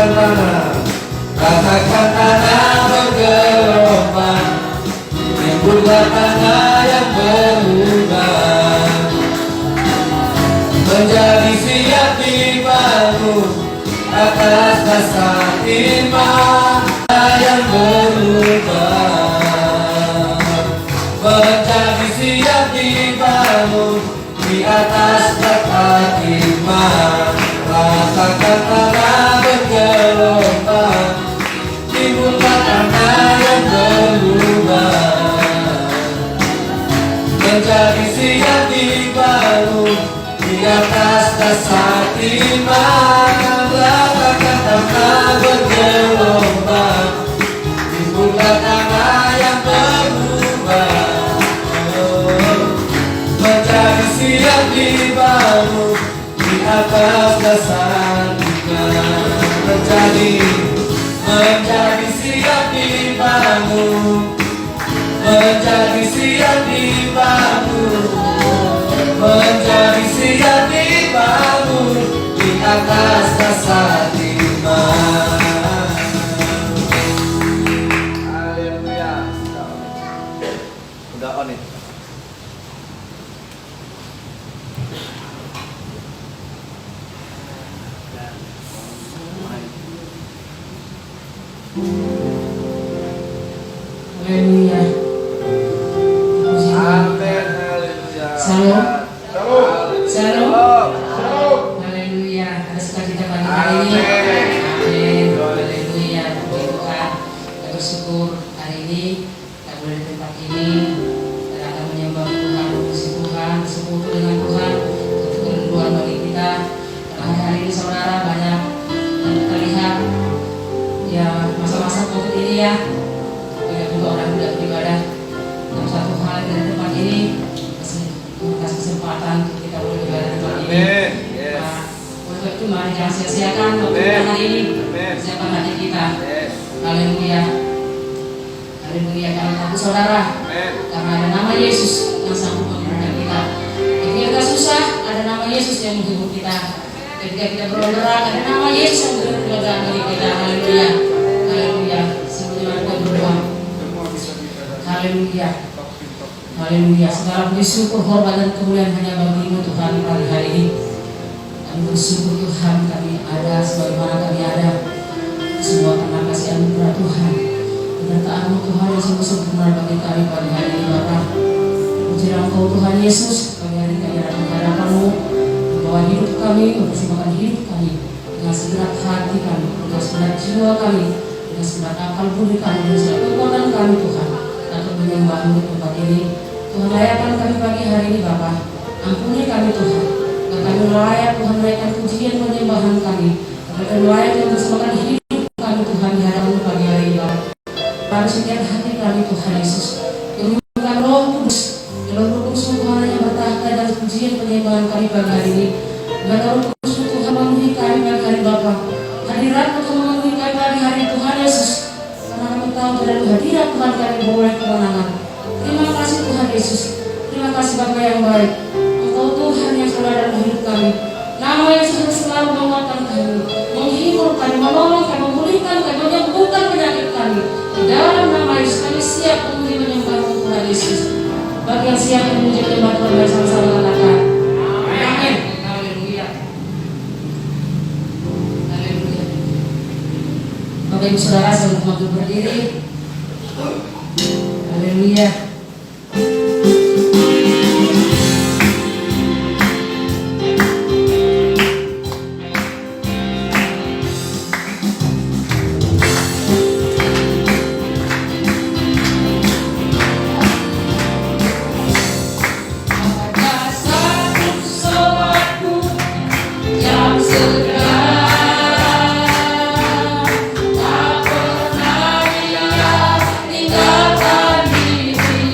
tanah, ratakan tanah bergelombang, timbullah tanah yang berubah, menjadi siap dibangun atas dasar iman yang berubah, menjadi siap dibangun di atas dasar iman. Ratakan tanah bergelombang, timbullah tanah yang berubah, menjadi siap dibangun di atas dasar iman. Ratakan tanah bergelombang, timbullah tanah yang berubah, menjadi siap dibangun di atas dasar iman. Menjadi siap dibangun, menjadi siap dibangun, menjadi siap dibangun di atas dasar iman. Haleluya. Udah on nih. Haleluya. Amin. Haleluya. Salam. Salam. Haleluya. Ada sukacita pagi hari ini. Amin. Haleluya. Puji Tuhan. Kita bersyukur hari ini kita boleh di tempat ini. Kita akan menyembah Tuhan, memuji Tuhan, bersekutu dengan Tuhan. Itu kerinduan bagi kita. Karena hari ini saudara banyak yang kita lihat ya masa-masa COVID ini ya. Banyak juga orang tidak beribadah. Dalam satu hal dari tempat ini kasih kesempatan untuk kita boleh beribadah di tempat ini. Nah, oleh itu mari jangan sia-siakan waktu kita hari ini. Siapkan hati kita. Haleluya. Haleluya. Karena aku saudara, karena ada nama Yesus yang sanggup menghibur kita. Ketika kita susah, ada nama Yesus yang menghibur kita. Ketika kita berdoa, ada nama Yesus yang memberi kelegaan bagi kita. Haleluya. Haleluya. Sebelum kita berdoa. Haleluya. Haleluya. Segala puji syukur, hormat dan kemuliaan hanya bagi-Mu Tuhan pagi hari ini. Kami bersyukur Tuhan, kami ada sebagaimana kami ada. Semua karena kasih anugerah Tuhan. Penyertaan-Mu Tuhan yang sungguh sempurna bagi kami pagi hari ini Bapa. Pujilah Engkau Tuhan Yesus, pagi hari kami ada di hadapan-Mu, membawa hidup kami, mempersembahkan hidup kami dengan segenap hati kami, dengan segenap jiwa kami, dengan segenap akal budi kami, dengan segenap kekuatan kami Tuhan, untuk menyembah-Mu di tempat ini. Tuhan layakan kami pagi hari ini Bapa. Ampuni kami Tuhan. Dan kami layak Tuhan menaikkan pujian penyembahan kami. Kami layak yang mempersembahkan hidup kami Tuhan di hadapan-Mu pagi hari ini Bapa. Pada setiap hati kami Tuhan Yesus. Turunkan Roh Kudus. Dalam Roh Kudus Tuhan hanya bertahta dalam pujian penyembahan kami pagi hari ini. Dan Roh Kudus Tuhan memenuhi kami pagi hari Bapa. Hadirat Tuhan memenuhi kami pagi hari Tuhan Yesus. Karena kami tahu dari hadirat Tuhan kami boleh kemenangan. Terima kasih Tuhan Yesus. Terima kasih Bapa yang baik. Engkau Tuhan yang selalu ada dalam hidup kami. Nama Yesus selalu menguatkan kami, menghibur kami, menolong kami, memulihkan kami, menyembuhkan penyakit kami. Di dalam nama Yesus kami siap memenuhi menyembah-Mu Tuhan Yesus. Bagi yang siap memuji menyembah Tuhan bersama-sama mengatakan amin. Haleluya. Haleluya. Bapak Ibu Saudara sebelum waktu berdiri. Haleluya. Tak pernah Dia tinggalkan diri.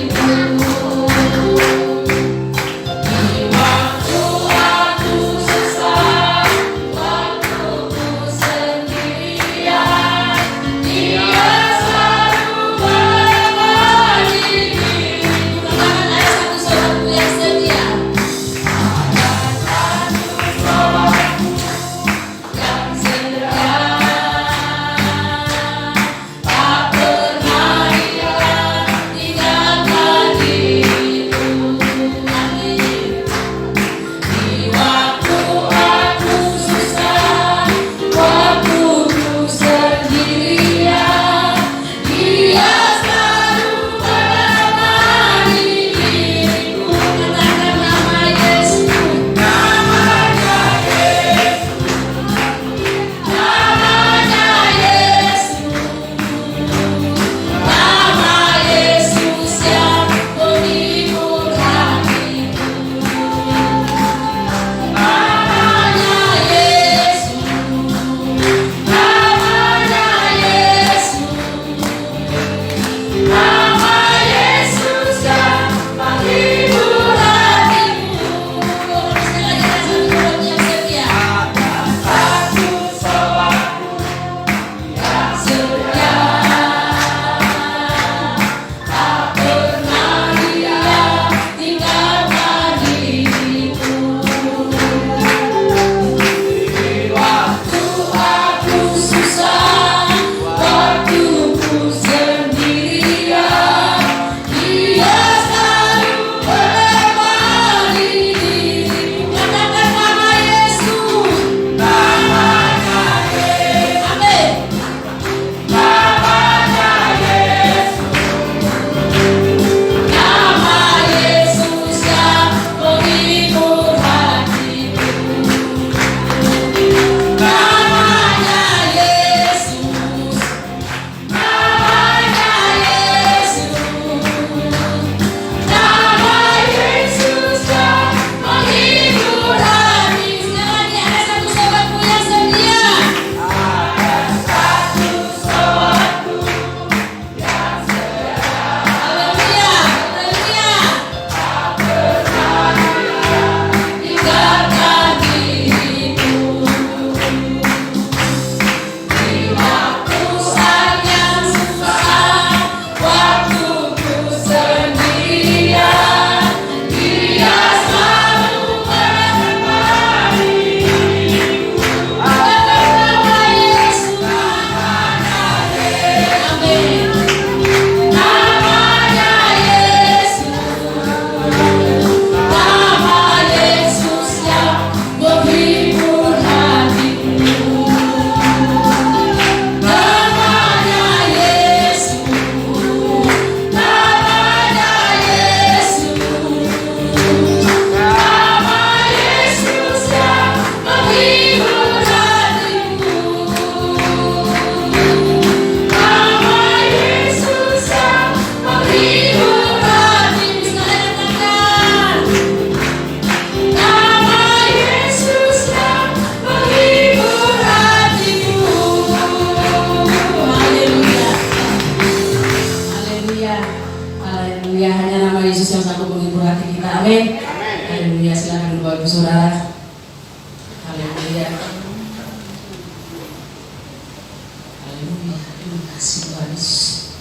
Haleluya. Terima kasih Tuhan Yesus.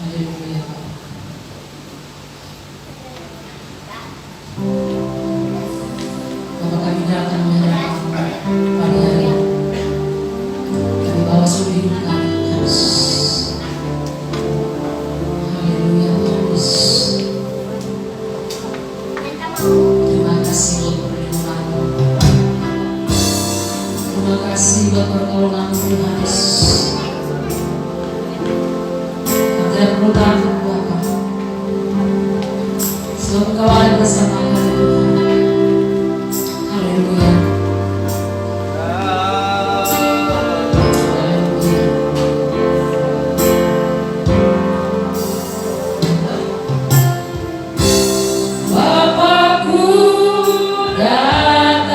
Haleluya Bapak. Bapak kami datang menghadap pagi hari ini. Kami bawa seluruh hidup kami Tuhan Yesus. Haleluya Tuhan Yesus. Terima kasih buat perlindungan-Mu. Terima kasih buat pertolongan-Mu Tuhan Yesus. Kami tidak perlu takut Bapa, sebab Engkau ada bersama kami Tuhan. Haleluya. Haleluya. Bapakku datang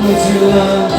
pujilah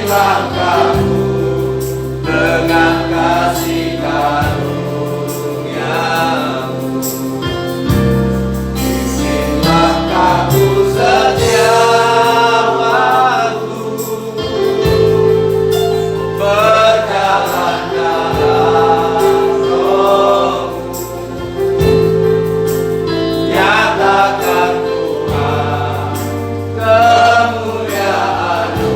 langkahku dengan kasih karuniamu. Pimpin langkahku setiap waktu, berjalan dalam rohmu. Nyatakan Tuhan kemuliaan-Mu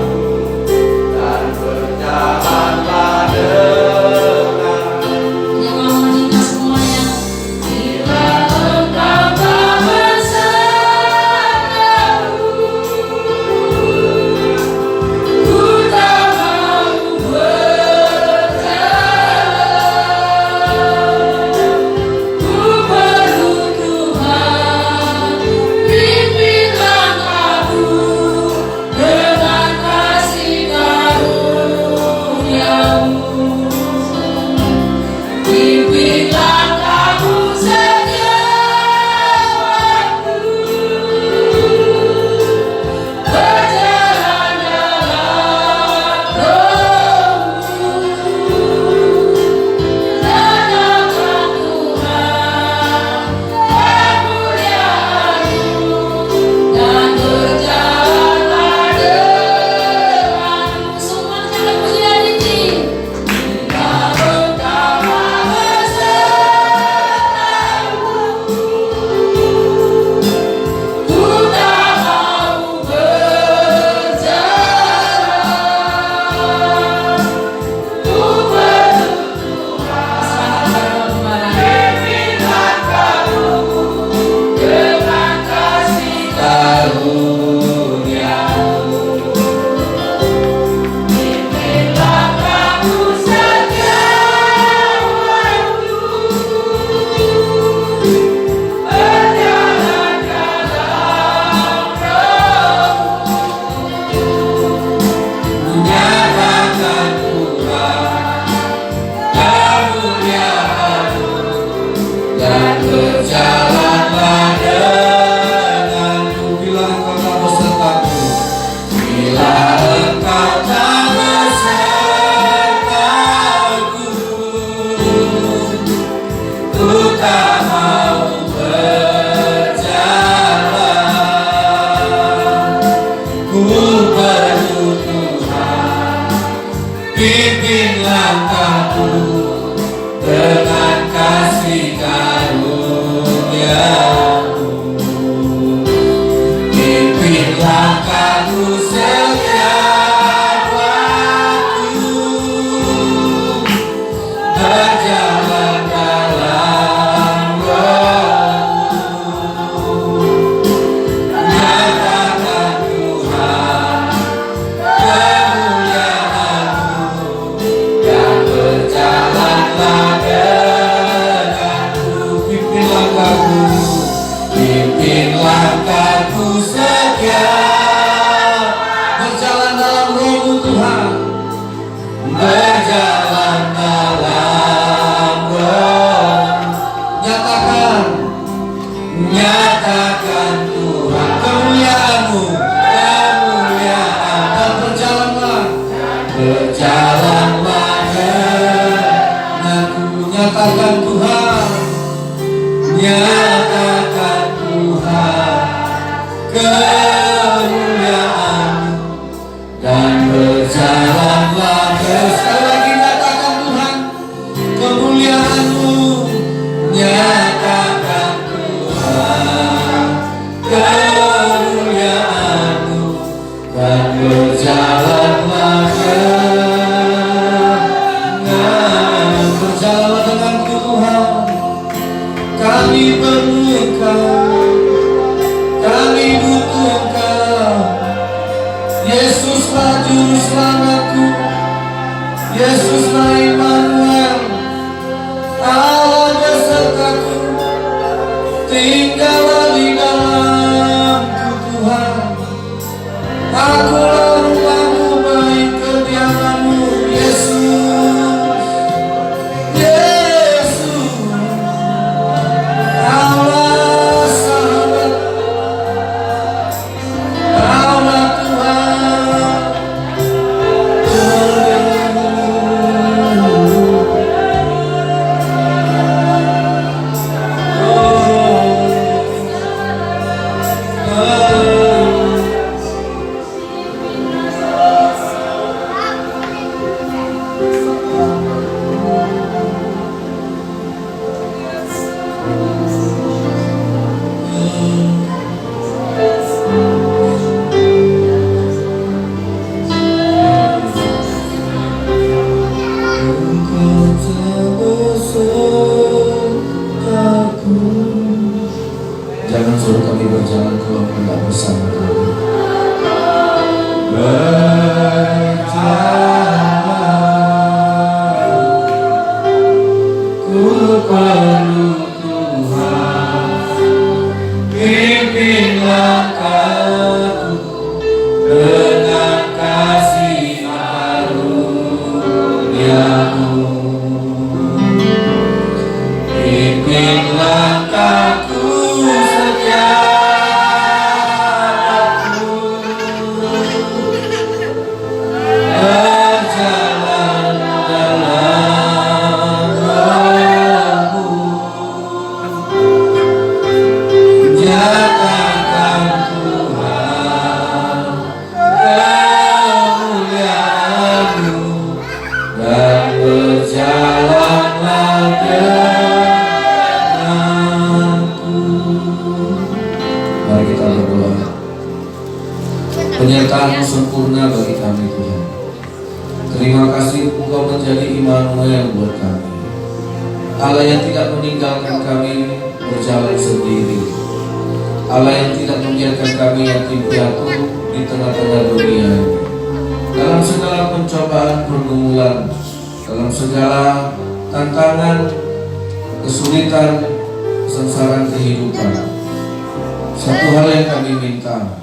dan berjalanlah dengan Yang mau menikah semuanya. Bila Engkau tak bersamaku, ku tak mau berjalan. Ku perlu Tuhan, pimpin langkahku dengan kasih karuniamu. Pimpin langkahku setiap waktu, berjalan dalam rohmu. Nyatakan Tuhan kemuliaan-Mu dan berjalanlah denganmu. Semua kita pujian ini. Bila Engkau bersamaku, ku tak mau berjalan. Ku perlu Tuhan, pimpin langkahku dengan kasih karuniamu. Pimpin langkahku setiap waktu, berjalan dalam rohmu. menyatakan Tuhan kemuliaan-Mu dan berjalanlah denganku. Bila Engkau tak besertaku, bila Engkau tak besertaku, ku tak mau berjalan. Ku perlu Tuhan, pimpin langkahku dengan kasih karuniamu. Pimpin langkahku setiap waktu, berjalan dalam rohmu. Nyatakan Tuhan kemuliaan-Mu dan berjalanlah denganku. Pimpin langkahku, pimpin langkahku setiap, berjalan dalam rohmu Tuhan, berjalan dalam rohmu. Nyatakan Tuhan kemuliaan-Mu, kemuliaan, dan berjalanlah denganku. Nyatakan Tuhan, nyatakan Tuhan kemuliaan-Mu dan berjalanlah denganku. Sekali lagi nyatakan Tuhan kemuliaan-Mu, nyatakan Tuhan kemuliaan-Mu dan berjalanlah denganku. Berjalanlah denganku Tuhan, kami perlu Engkau, kami butuh Engkau. Yesuslah juru selamatku, Yesuslah Immanuel, Allah besertaku. Tinggallah di dalamku Tuhan, akulah rumah-Mu, baik kediaman-Mu. Yesus, Yesus, Allah sahabat, Allah Tuhan. kami Tuhan. Terima kasih Engkau menjadi Immanuel buat kami, Allah yang tidak meninggalkan kami berjalan sendiri, Allah yang tidak membiarkan kami yatim piatu di tengah-tengah dunia ini. Dalam segala pencobaan pergumulan, dalam segala tantangan, kesulitan, kesengsaraan kehidupan, satu hal yang kami minta,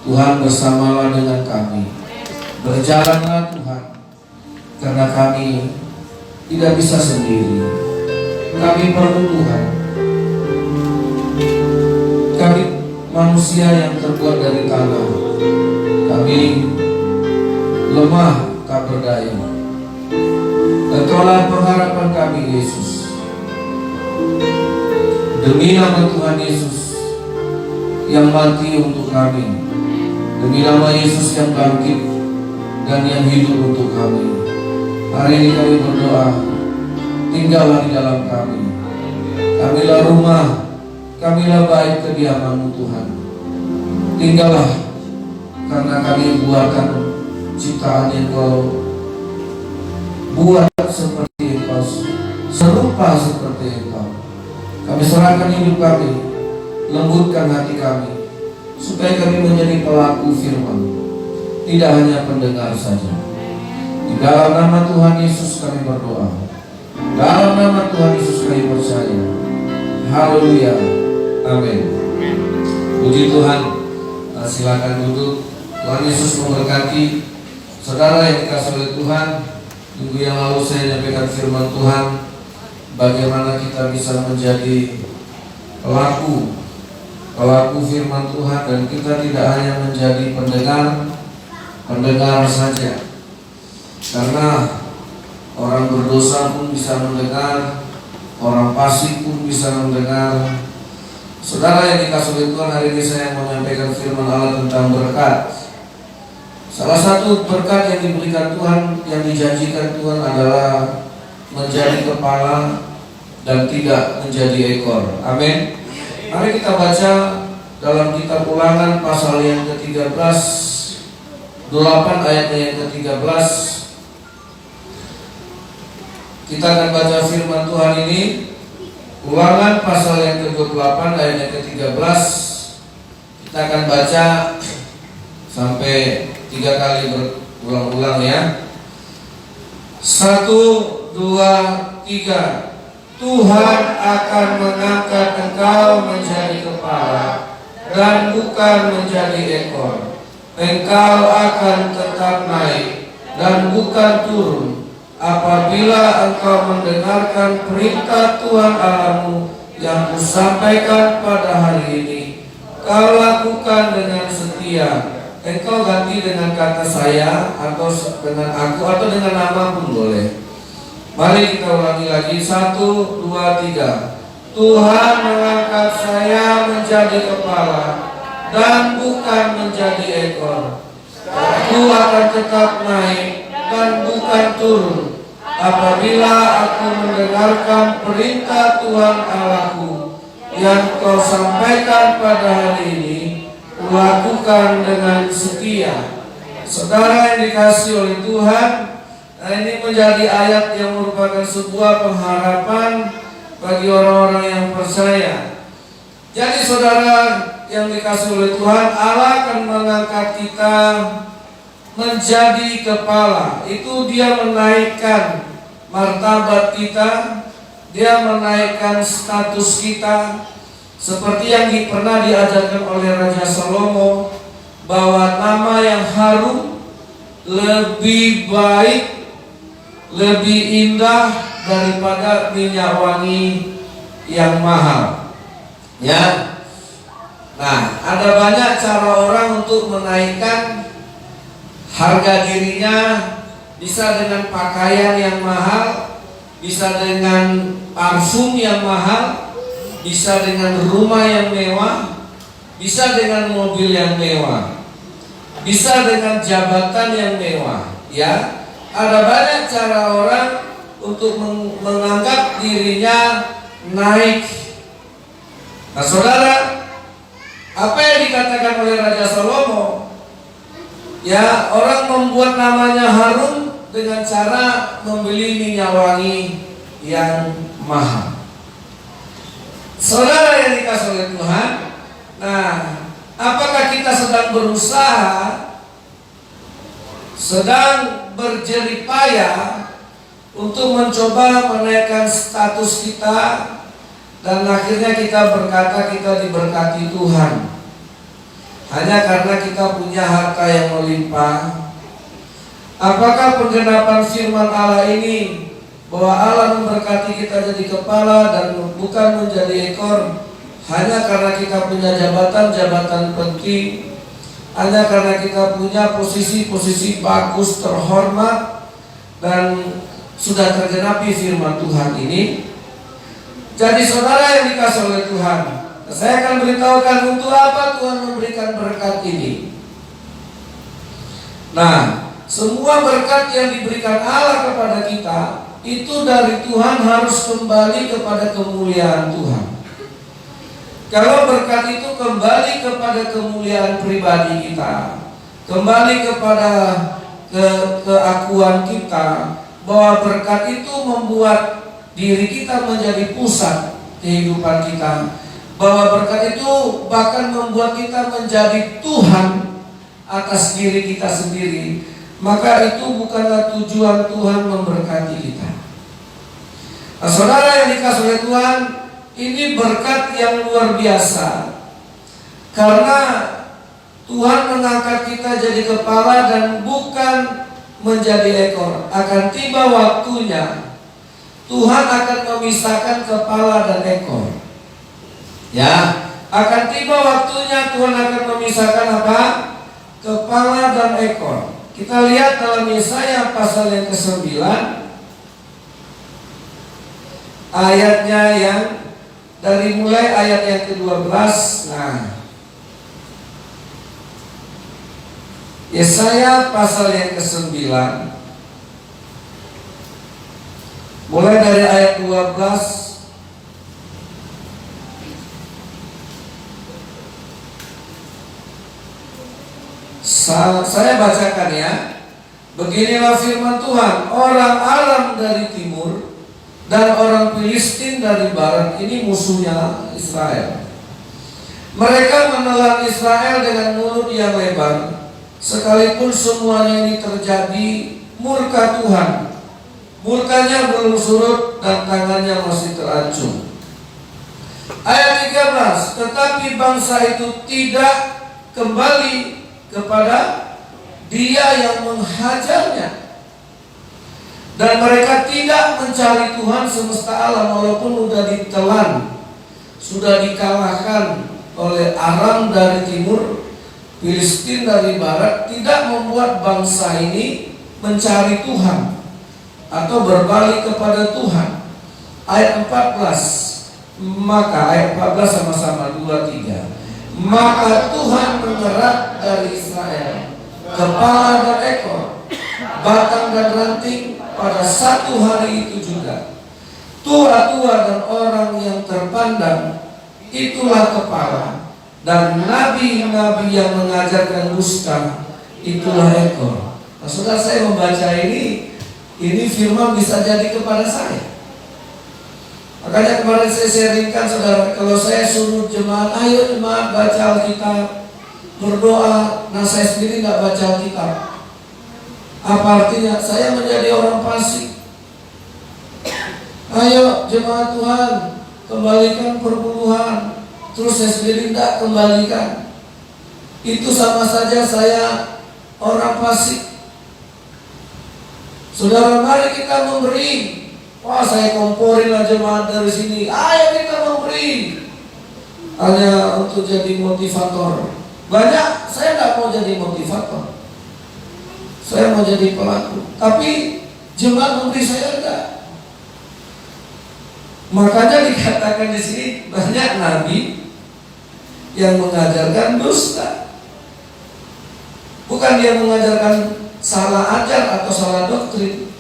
Tuhan bersamalah dengan kami. Berjalanlah Tuhan, karena kami tidak bisa sendiri. Kami perlu Tuhan. Kami manusia yang terbuat dari tanah. Kami lemah tak berdaya. Engkaulah pengharapan kami Yesus. Demi nama Tuhan Yesus yang mati untuk kami, demi nama Yesus yang bangkit dan yang hidup untuk kami, hari ini kami berdoa, tinggallah di dalam kami. Kamilah rumah, kamilah bait kediaman-Mu Tuhan. Tinggallah, karena kami buatan ciptaan yang Kau buat seperti Engkau, serupa seperti Engkau. Kami serahkan hidup kami, lembutkan hati kami, supaya kami menjadi pelaku firman, tidak hanya pendengar saja. Di dalam nama Tuhan Yesus kami berdoa. Dalam nama Tuhan Yesus kami percaya. Haleluya. Amin. Puji Tuhan. Silakan duduk. Tuhan Yesus memberkati saudara yang dikasihi oleh Tuhan. Minggu yang lalu saya menyampaikan firman Tuhan, bagaimana kita bisa menjadi pelaku firman Tuhan, dan kita tidak hanya menjadi pendengar saja. Karena orang berdosa pun bisa mendengar, orang fasik pun bisa mendengar. Saudara yang dikasihi oleh Tuhan, hari ini saya menyampaikan firman Allah tentang berkat. Salah satu berkat yang diberikan Tuhan, yang dijanjikan Tuhan adalah menjadi kepala dan tidak menjadi ekor. Amin. Mari kita baca dalam kitab Ulangan pasal yang ke-13, 8 ayatnya yang ke-13. Kita akan baca firman Tuhan ini, Ulangan pasal yang ke-28 ayat yang ke-13. Kita akan baca sampai 3 kali berulang-ulang ya. 1, 2, 3. Tuhan akan mengangkat engkau menjadi kepala dan bukan menjadi ekor. Engkau akan tetap naik dan bukan turun, apabila engkau mendengarkan perintah Tuhan Allahmu yang kusampaikan pada hari ini. Kau lakukan dengan setia. Engkau ganti dengan kata saya, atau dengan aku, atau dengan nama pun boleh. Mari kita ulangi lagi. 1, 2, 3. Tuhan mengangkat saya menjadi kepala dan bukan menjadi ekor. Aku akan tetap naik dan bukan turun, apabila aku mendengarkan perintah Tuhan Allahku yang Kau sampaikan pada hari ini, lakukan dengan setia. Saudara yang dikasihi oleh Tuhan, ini menjadi ayat yang merupakan sebuah pengharapan bagi orang-orang yang percaya. Jadi saudara yang dikasihi oleh Tuhan, Allah akan mengangkat kita menjadi kepala. Itu Dia menaikkan martabat kita, Dia menaikkan status kita. Seperti yang pernah diajarkan oleh Raja Salomo, bahwa nama yang harum lebih baik, lebih indah daripada minyak wangi yang mahal. Ya. Nah, ada banyak cara orang untuk menaikkan harga dirinya, bisa dengan pakaian yang mahal, bisa dengan parfum yang mahal, bisa dengan rumah yang mewah, bisa dengan mobil yang mewah, bisa dengan jabatan yang mewah. Ya, ada banyak cara orang untuk menganggap dirinya naik. Nah saudara, apa yang dikatakan oleh Raja Salomo, Ya, orang membuat namanya harum dengan cara membeli minyak wangi yang mahal. Saudara yang dikasihi oleh Tuhan, nah, apakah kita sedang berusaha, sedang berjerih payah untuk mencoba menaikkan status kita, dan akhirnya kita berkata kita diberkati Tuhan hanya karena kita punya harta yang melimpah? Apakah penggenapan firman Allah ini bahwa Allah memberkati kita jadi kepala dan bukan menjadi ekor hanya karena kita punya jabatan-jabatan penting, hanya karena kita punya posisi-posisi bagus, terhormat, dan sudah tergenapi firman Tuhan ini? Jadi saudara yang dikasihi oleh Tuhan, saya akan beritahukan untuk apa Tuhan memberikan berkat ini. Nah, semua berkat yang diberikan Allah kepada kita itu dari Tuhan harus kembali kepada kemuliaan Tuhan. Kalau berkat itu kembali kepada kemuliaan pribadi kita, kembali kepada keakuan kita, bahwa berkat itu membuat diri kita menjadi pusat kehidupan kita, bahwa berkat itu bahkan membuat kita menjadi Tuhan atas diri kita sendiri, maka itu bukanlah tujuan Tuhan memberkati kita. Nah, saudara yang dikasihi oleh Tuhan, ini berkat yang luar biasa, karena Tuhan mengangkat kita jadi kepala dan bukan menjadi ekor. Akan tiba waktunya Tuhan akan memisahkan kepala dan ekor. Ya, akan tiba waktunya Tuhan akan memisahkan apa? Kepala dan ekor. Kita lihat dalam Yesaya pasal yang ke-9, ayatnya yang dari mulai ayat yang ke-12. Nah, Yesaya pasal yang ke-9 mulai dari ayat 12. Saya bacakan ya. Beginilah firman Tuhan, orang Aram dari timur dan orang Filistin dari barat, ini musuhnya Israel. Mereka menelan Israel dengan mulut yang lebar. Sekalipun semuanya ini terjadi, murka Tuhan, murkanya belum surut dan tangannya masih teracung. Ayat 13, tetapi bangsa itu tidak kembali kepada Dia yang menghajarnya, dan mereka tidak mencari Tuhan semesta alam, walaupun sudah ditelan, sudah dikalahkan oleh Aram dari timur, Filistin dari barat. Tidak membuat bangsa ini mencari Tuhan atau berbalik kepada Tuhan. Ayat 14, maka ayat 14 sama-sama 2-3. Maka Tuhan mengerat dari Israel kepala dan ekor, batang dan ranting pada satu hari itu juga. Tua-tua dan orang yang terpandang, itulah kepala, dan nabi-nabi yang mengajarkan dusta, itulah ekor. Nah, saudara, saya membaca ini firman bisa jadi kepada saya. Makanya kemarin saya sharingkan, saudara, kalau saya suruh jemaat, ayo jemaat baca Alkitab, berdoa, nah saya sendiri nggak baca Alkitab, apa artinya? Saya menjadi orang fasik. Ayo jemaat Tuhan, kembalikan perpuluhan, terus saya sendiri tidak kembalikan, itu sama saja saya orang fasik. Saudara, mari kita memberi. Wah, saya komporin lah jemaat dari sini, ayo kita memberi, hanya untuk jadi motivator. Banyak, saya tidak mau jadi motivator, saya mau jadi pelaku. Tapi jemaat memberi saya enggak. Makanya dikatakan di sini banyak nabi yang mengajarkan dusta. Bukan dia mengajarkan salah ajar atau salah doktrin.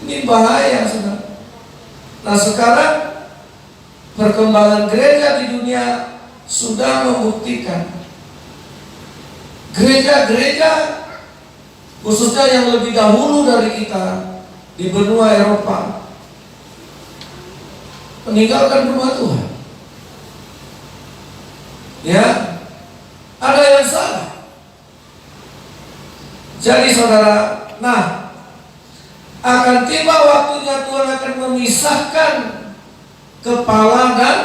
Ini bahaya, saudara. Nah, sekarang perkembangan gereja di dunia sudah membuktikan gereja-gereja khususnya yang lebih dahulu dari kita di benua Eropa, meninggalkan rumah Tuhan. Ya, ada yang salah. Jadi saudara, akan tiba waktunya Tuhan akan memisahkan kepala dan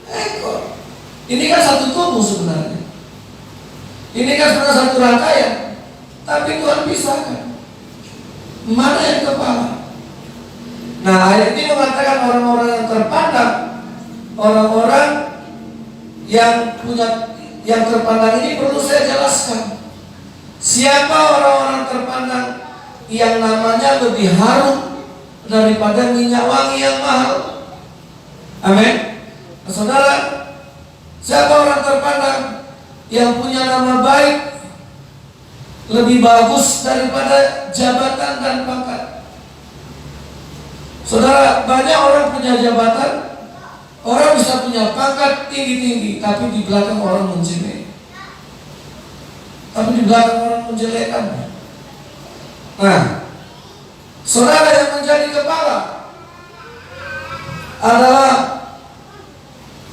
ekor. Ini kan satu tubuh sebenarnya. Ini kan sebenarnya satu rangkaian. Tapi Tuhan pisahkan. Mana yang kepala? Nah, ayat ini mengatakan orang-orang yang terpandang, orang-orang yang terpandang ini perlu saya jelaskan. Siapa orang-orang terpandang yang namanya lebih harum daripada minyak wangi yang mahal? Amin. Nah, saudara, siapa orang terpandang yang punya nama baik lebih bagus daripada jabatan dan pangkat? Saudara, banyak orang punya jabatan, orang bisa punya pangkat tinggi-tinggi, tapi di belakang orang menjelek. Tapi di belakang orang menjelekkan. Nah, saudara yang menjadi kepala adalah,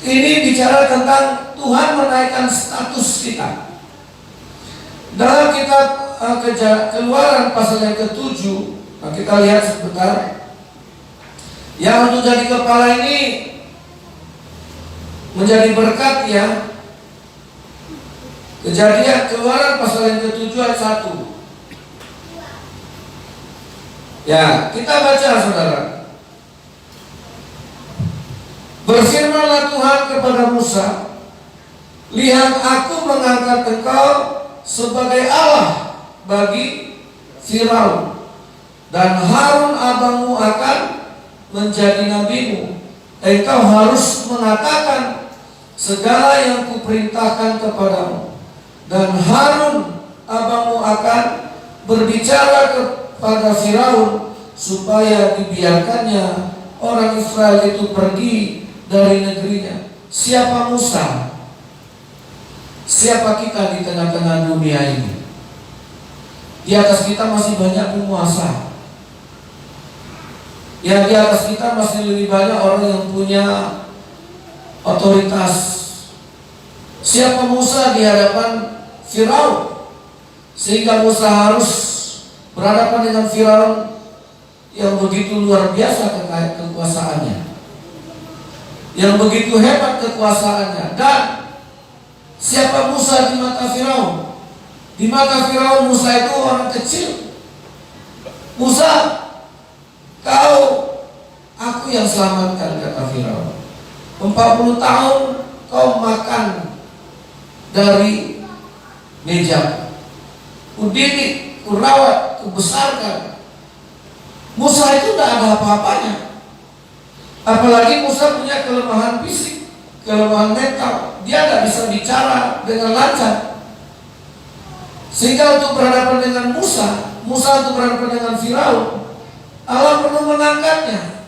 ini bicara tentang Tuhan menaikkan status kita. Dalam kitab Keluaran pasal yang ke-7, kita lihat sebentar. Yang untuk jadi kepala ini menjadi berkat ya. Kejadian Keluaran pasal yang ke-7 ayat 1. Ya, kita baca saudara. Berfirmanlah Tuhan kepada Musa, lihat aku mengangkat engkau sebagai Allah bagi Firaun, dan Harun abangmu akan menjadi nabimu. Engkau harus mengatakan segala yang kuperintahkan kepadamu, dan Harun abangmu akan berbicara kepada Firaun supaya dibiarkannya orang Israel itu pergi dari negerinya. Siapa Musa? Siapa kita di tengah-tengah dunia ini? Di atas kita masih banyak penguasa. Ya, di atas kita masih lebih banyak orang yang punya otoritas. Siapa Musa di hadapan Firaun? Sehingga Musa harus berhadapan dengan Firaun yang begitu luar biasa kekuasaannya, yang begitu hebat kekuasaannya. Dan siapa Musa di mata Firaun? Di mata Firaun Musa itu orang kecil. Musa, aku yang selamatkan, kata Firaun. 40 tahun kau makan dari meja, kudidik, kurawat, kubesarkan. Musa itu tidak ada apa-apanya. Apalagi Musa punya kelemahan fisik, kelemahan mental. Dia tidak bisa bicara dengan lancar. Sehingga untuk berhadapan dengan Musa untuk berhadapan dengan Firaun, Allah perlu mengangkatnya.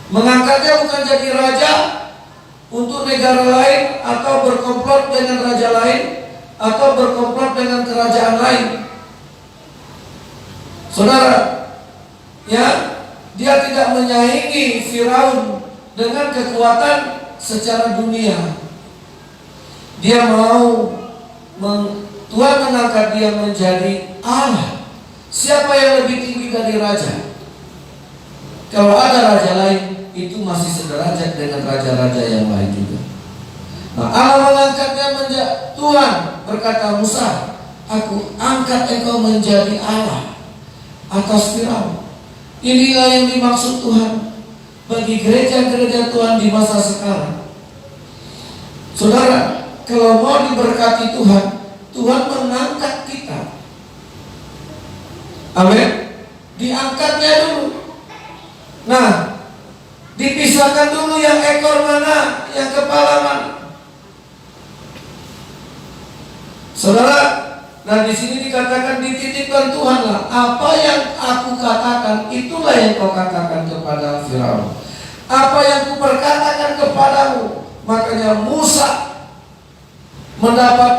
Mengangkatnya bukan jadi raja untuk negara lain, atau berkomplot dengan raja lain, atau berkomplot dengan kerajaan lain. Saudara, ya, dia tidak menyaingi Firaun dengan kekuatan secara dunia. Dia mau Tuhan mengangkat dia menjadi Allah. Siapa yang lebih tinggi dari raja? Kalau ada raja lain, itu masih sederajat dengan raja-raja yang lain juga. Nah, Allah mengangkatnya menjadi Tuhan berkata, Musa, aku angkat engkau menjadi Allah atas Firaun. Inilah yang dimaksud Tuhan bagi gereja-gereja Tuhan di masa sekarang. Saudara, kalau mau diberkati Tuhan, Tuhan mengangkat kita. Amin. Diangkatnya dulu. Nah, dipisahkan dulu yang ekor mana, yang kepala mana. Saudara, nah di sini dikatakan dititipkan Tuhan lah. Apa yang aku katakan, itulah yang kau katakan kepada Firaun. Apa yang kuperkatakan kepadamu. Makanya Musa mendapat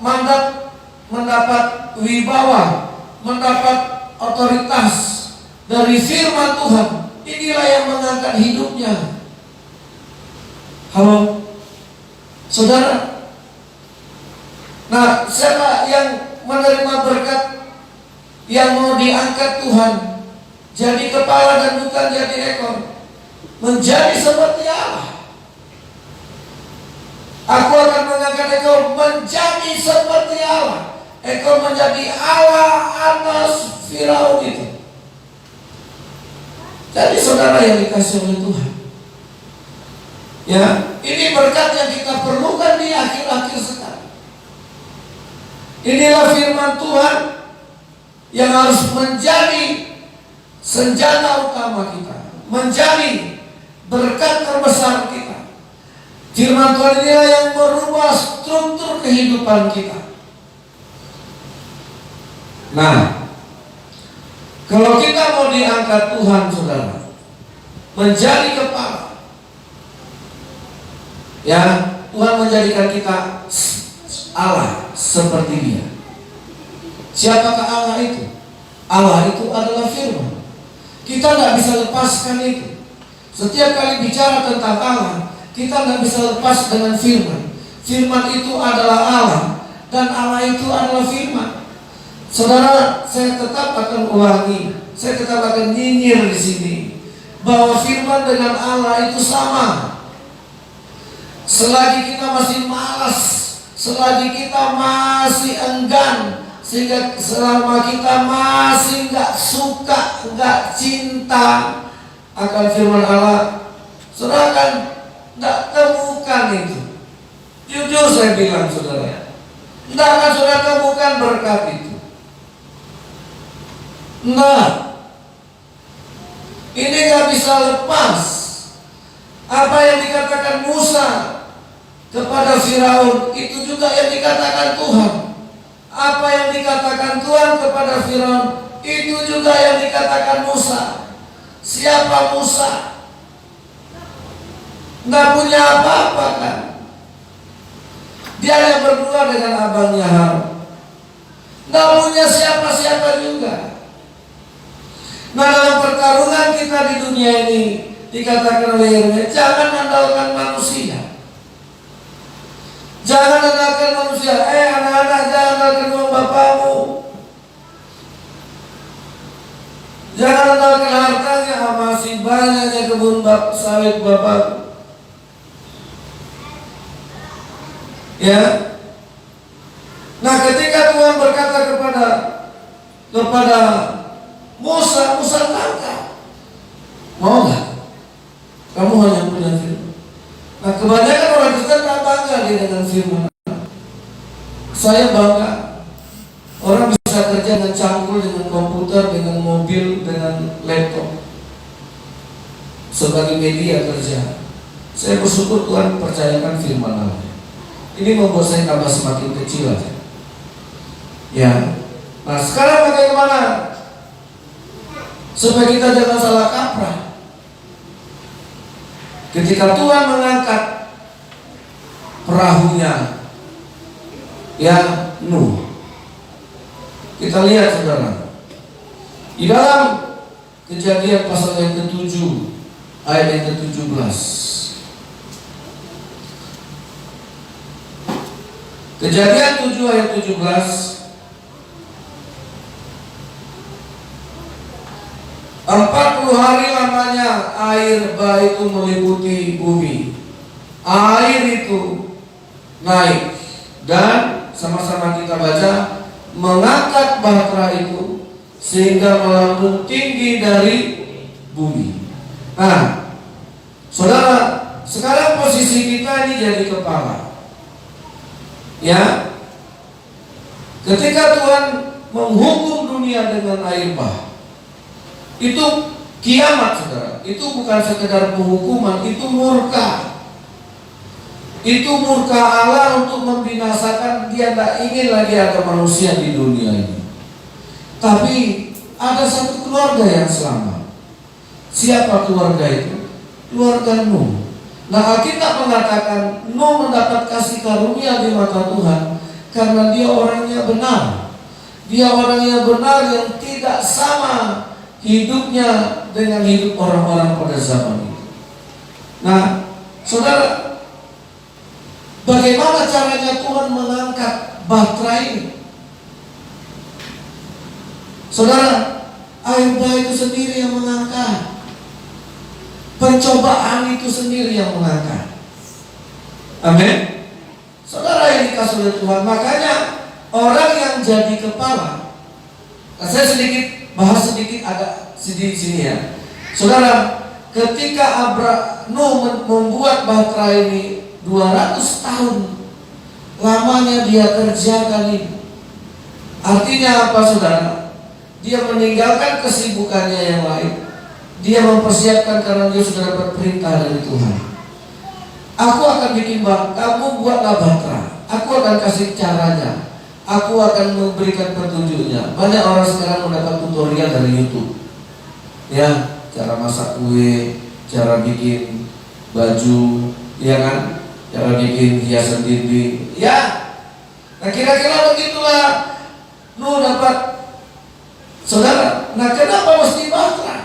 mandat mendapat wibawa, mendapat otoritas dari firman Tuhan. Inilah yang mengangkat hidupnya. Halo, saudara. Nah, siapa yang menerima berkat, yang mau diangkat Tuhan jadi kepala dan bukan jadi ekor, menjadi seperti Allah. Aku akan mengangkat ekor menjadi seperti Allah. Ekor menjadi Allah atas Firaun itu. Jadi saudara yang dikasih oleh Tuhan, ya, ini berkat yang kita perlukan di akhir-akhir sekarang. Inilah firman Tuhan yang harus menjadi senjata utama kita, menjadi berkat terbesar kita. Firman Tuhan inilah yang merubah struktur kehidupan kita. Nah, kalau kita mau diangkat Tuhan, saudara, menjadi kepala, ya, Tuhan menjadikan kita Allah seperti Dia. Siapakah Allah itu? Allah itu adalah firman. Kita tidak bisa lepaskan itu. Setiap kali bicara tentang Allah, kita tidak bisa lepas dengan firman. Firman itu adalah Allah, dan Allah itu adalah firman. Saudara, saya tetap akan ulangi, saya tetap akan nyinyir di sini, bahwa firman dengan Allah itu sama. Selagi kita masih malas, selagi kita masih enggan, sehingga selama kita masih nggak suka, nggak cinta akan firman Allah, saudara kan nggak temukan itu. Jujur saya bilang, saudara, nggak akan saudara temukan berkat itu. Nah, ini nggak bisa lepas apa yang dikatakan Musa kepada Firaun, itu juga yang dikatakan Tuhan. Apa yang dikatakan Tuhan kepada Firaun, itu juga yang dikatakan Musa. Siapa Musa? Nggak punya apa-apa kan? Dia yang berdua dengan abangnya Harun. Nggak punya siapa-siapa juga. Nah, dalam pertarungan kita di dunia ini, dikatakan oleh Yeremia, jangan andalkan manusia. Jangan andalkan manusia. Anak-anak, jangan andalkan uang bapakmu. Jangan andalkan hartanya. Masih banyaknya kebun sawit bapakmu. Ya. Nah, ketika Tuhan berkata kepada Musa tangkap. Mau nggak? Kamu hanya punya firman. Nah, kebanyakan orang Kristen tak bangga dengan firman. Saya bangga. Orang bisa kerja dengan cangkul, dengan komputer, dengan mobil, dengan laptop sebagai media kerja. Saya bersyukur Tuhan percayakan firman Allah. Ini membuat saya tambah semakin kecil aja. Ya. Nah, sekarang bagaimana supaya kita jangan salah kaprah? Ketika Tuhan mengangkat perahunya, ya, Nuh, kita lihat, saudara, di dalam Kejadian pasal yang ke-7 ayat yang ke-17. Kejadian 7 ayat 17. 40 hari lamanya air bah itu meliputi bumi. Air itu naik, dan sama-sama kita baca, mengangkat bahtera itu sehingga melambung tinggi dari bumi. Nah, saudara, sekarang posisi kita ini jadi kepala. Ya, ketika Tuhan menghukum dunia dengan air bah, itu kiamat, saudara. Itu bukan sekedar penghukuman, itu murka. Itu murka Allah untuk membinasakan. Dia tidak ingin lagi ada manusia di dunia ini. Tapi ada satu keluarga yang selamat. Siapa keluarga itu? Keluarga Nuh. Nah, Alkitab mengatakan Nuh mendapat kasih karunia di mata Tuhan Karena dia orangnya benar. Dia orangnya benar yang tidak sama hidupnya dengan hidup orang-orang pada zaman itu. Nah, saudara, bagaimana caranya Tuhan mengangkat Bahtera ini? Saudara, Ayuba itu sendiri yang mengangkat. Pencobaan itu sendiri yang mengangkat. Amin. Saudara yang dikasih oleh Tuhan, makanya orang yang jadi kepala. Nah, saya bahas sedikit agak sedikit sini ya. Saudara, ketika Nuh membuat Bahtera ini 200 tahun lamanya dia kerjakan ini. Artinya apa, saudara? Dia meninggalkan kesibukannya yang lain. Dia mempersiapkan karena dia sudah dapat perintah dari Tuhan. Aku akan bikin kamu buatlah Bahtera. Aku akan kasih caranya. Aku akan memberikan petunjuknya. Banyak orang sekarang mendapat tutorial dari YouTube. Ya, cara masak kue, cara bikin baju, ya kan? Cara bikin hiasan dinding. Ya. Nah, kira-kira begitulah Nuh dapat. Saudara, nah kenapa mesti Bahtera?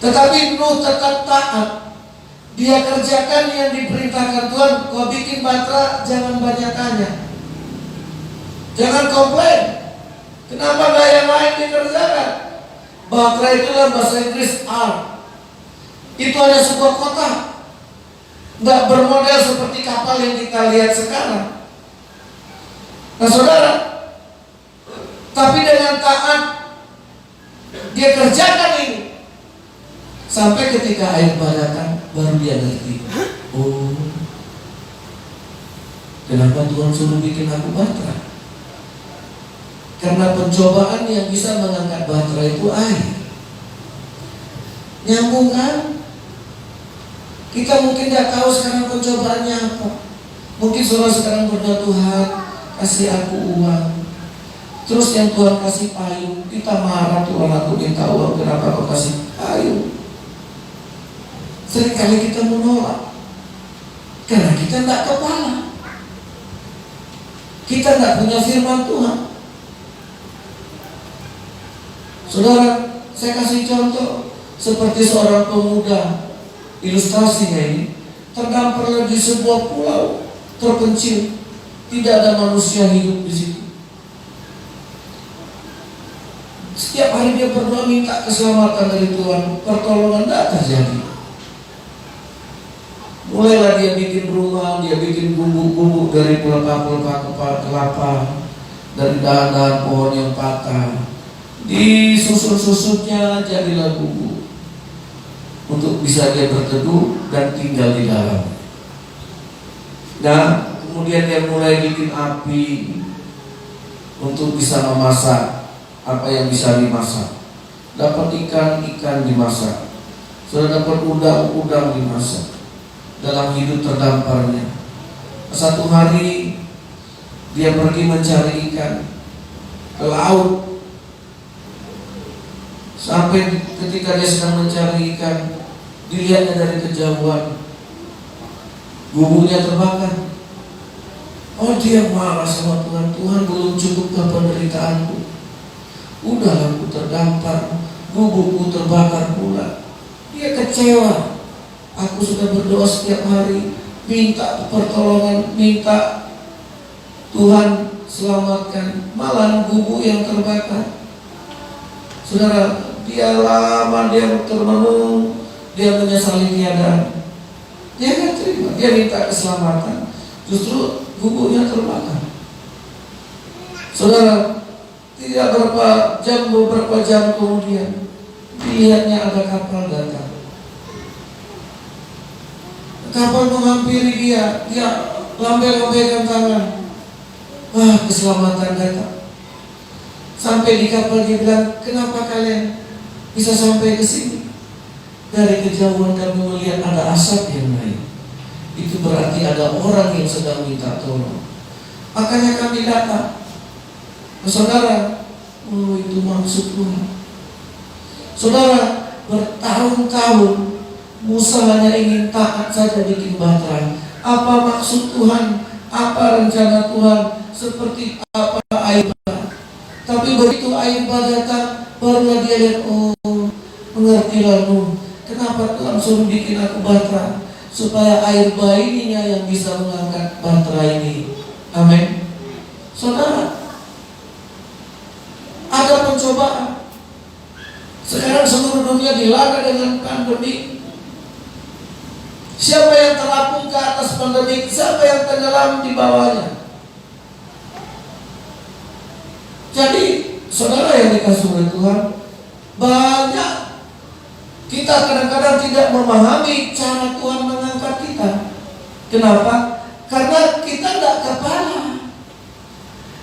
Tetapi Nuh tetap taat. Dia kerjakan yang diperintahkan Tuhan. Kau bikin Bahtera, jangan banyak tanya. Jangan komplain. Kenapa gak yang lain dikerjakan? Bahtera itulah bahasa Inggris art. Itu hanya sebuah kota. Gak bermodel seperti kapal yang kita lihat sekarang. Nah, saudara, tapi dengan taat dia kerjakan ini. Sampai ketika Ayuba datang, baru dia ngerti. Oh, kenapa Tuhan suruh bikin aku Bahtera? Karena pencobaan yang bisa mengangkat Bahtera itu air. Nyambung kan? Kita mungkin tidak tahu sekarang pencobaannya apa. Mungkin saudara sekarang berdoa, Tuhan kasih aku uang. Terus yang Tuhan kasih payung, kita marah, Tuhan aku minta uang, kenapa kau kasih payung? Seringkali kita menolak karena kita tidak kepala. Kita tidak punya firman Tuhan. Saudara, saya kasih contoh seperti seorang pemuda, ilustrasinya ini terdampar di sebuah pulau terpencil, tidak ada manusia hidup di situ. Setiap hari dia berdoa minta keselamatan dari Tuhan, pertolongan tidak terjadi. Mulailah dia bikin rumah, dia bikin bumbu-bumbu dari pelepah-pelepah kelapa, dari dahan-dahan pohon yang patah. Disusun-susunnya jadilah bumbu untuk bisa dia berteduh dan tinggal di dalam. Dan kemudian dia mulai bikin api untuk bisa memasak apa yang bisa dimasak. Dapat ikan dimasak. Sudah dapat udang dimasak. Dalam hidup terdamparnya, satu hari dia pergi mencari ikan ke laut. Sampai ketika dia sedang mencari ikan, dilihatnya dari kejauhan bumbunya terbakar. Oh, dia marah sama Tuhan. Tuhan, belum cukupkah penderitaanku? Udah aku terdampar, gubukku terbakar pula. Dia kecewa. Aku sudah berdoa setiap hari, minta pertolongan, minta Tuhan selamatkan, malah gubuk yang terbakar. Saudara, dia lama dia termenung, dia menyesali keadaan. Dia kan terima, dia minta keselamatan, justru gubuknya terbakar. Saudara, tidak beberapa jam kemudian, lihatnya ada kapal datang. Kapal menghampiri dia lambai-lambaikan tangan. Wah, keselamatan datang. Sampai di kapal dia bilang, kenapa kalian bisa sampai ke sini? Dari kejauhan kami melihat ada asap yang naik. Itu berarti ada orang yang sedang minta tolong. Makanya kami datang. Saudara, oh itu maksud Tuhan. Saudara, bertahun-tahun Musa hanya ingin taat saja bikin Bahtera. Apa maksud Tuhan apa rencana Tuhan, seperti apa Ayub. Tapi begitu Ayub datang, barulah dia lihat, oh mengertilah Nuh, kenapa Tuhan suruh bikin aku batra, supaya air bah ininya yang bisa mengangkat batra ini. Amin. Saudara, ada pencobaan. Sekarang seluruh dunia dilanda dengan pandemi. Siapa yang terapung ke atas pandemi? Siapa yang tenggelam di bawahnya? Jadi, saudara yang dikasih oleh Tuhan, banyak kita kadang-kadang tidak memahami cara Tuhan mengangkat kita. Kenapa? Karena kita tidak kepala.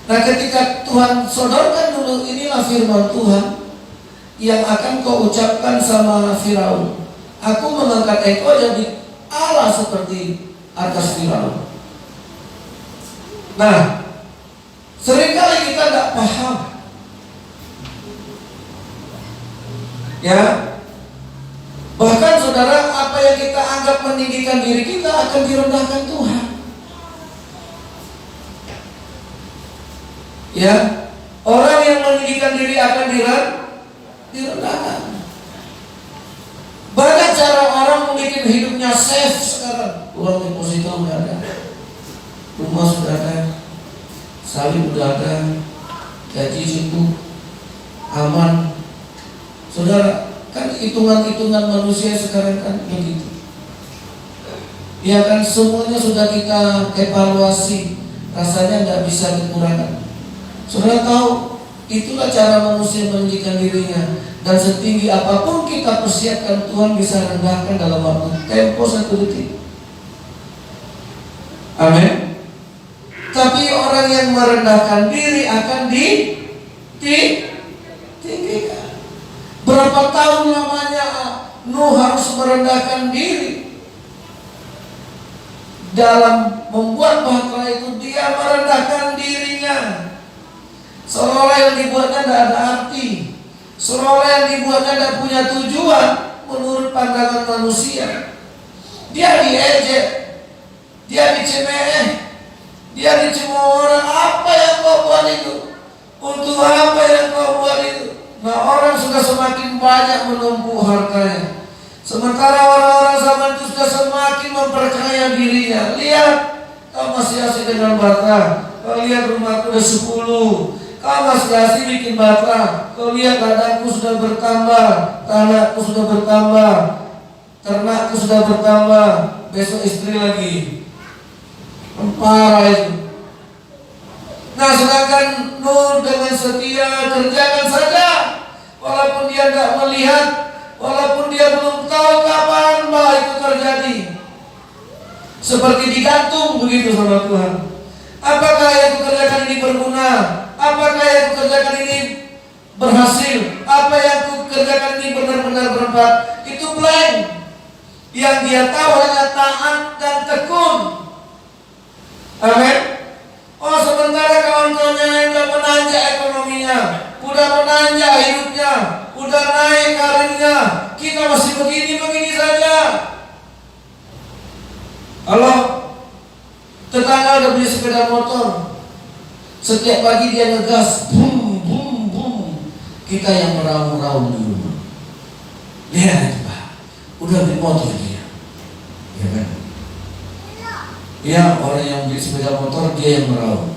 Nah, ketika Tuhan sodorkan dulu, inilah firman Tuhan yang akan kau ucapkan sama Firaun. Aku mengangkat engkau jadi Allah seperti atas Firaun. Nah, seringkali kita tidak paham. Ya, bahkan saudara, apa yang kita anggap meninggikan diri kita akan direndahkan Tuhan. Ya, orang yang meninggikan diri akan direndahkan. Banyak cara orang membuat hidupnya safe sekarang. Uang deposito sudah ada, rumah sudah ada, sawit sudah ada, gaji cukup, aman. Saudara, kan hitungan-hitungan manusia sekarang kan begitu. Ya kan, semuanya sudah kita evaluasi, rasanya nggak bisa kekurangan. Saudara tahu, itulah cara manusia meninggikan dirinya. Dan setinggi apapun kita persiapkan, Tuhan bisa rendahkan dalam waktu tempo 1 detik. Amin. Tapi orang yang merendahkan diri akan ditinggikan. Berapa tahun lamanya Nuh harus merendahkan diri. Dalam membuat bahtera itu, dia merendahkan dirinya. Seolah-olah yang dibuatnya tidak ada arti, seolah-olah yang dibuatnya tidak punya tujuan menurut pandangan manusia. Dia diejek, dia dicemeh, dia dicemooh orang. Apa yang kau buat itu? Untuk apa yang kau buat itu? Nah, orang sudah semakin banyak menumpuk hartanya, sementara orang-orang zaman itu sudah semakin memperkaya dirinya. Lihat, kau masih asik dengan bata. Kau lihat rumahku udah 10. Kau masih asik bikin bata. Kau lihat ladangku sudah bertambah, tanahku sudah bertambah, ternakku sudah bertambah. Besok istri lagi. Parah itu. Nah, sedangkan Nuh dengan setia kerjakan saja, walaupun dia tidak melihat, walaupun dia belum tahu kapan bah itu terjadi. Seperti digantung begitu sama Tuhan. Apakah yang kukerjakan ini berguna? Apakah yang kukerjakan ini berhasil? Apa yang kukerjakan ini benar-benar bermanfaat? Itu blank. Yang dia tahu hanya taat dan tekun. Amin. Oh, sementara kawan-kawannya yang udah menanjak ekonominya, udah menanjak hidupnya, udah naik karirnya, kita masih begini-begini saja. Halo, tetangga udah beli sepeda motor, setiap pagi dia ngegas, bum bum bum. Kita yang meraung-raung di rumah. Lihat itu Pak, udah beli motor dia, ya kan? Ya, orang yang beli sepeda motor dia yang meraung.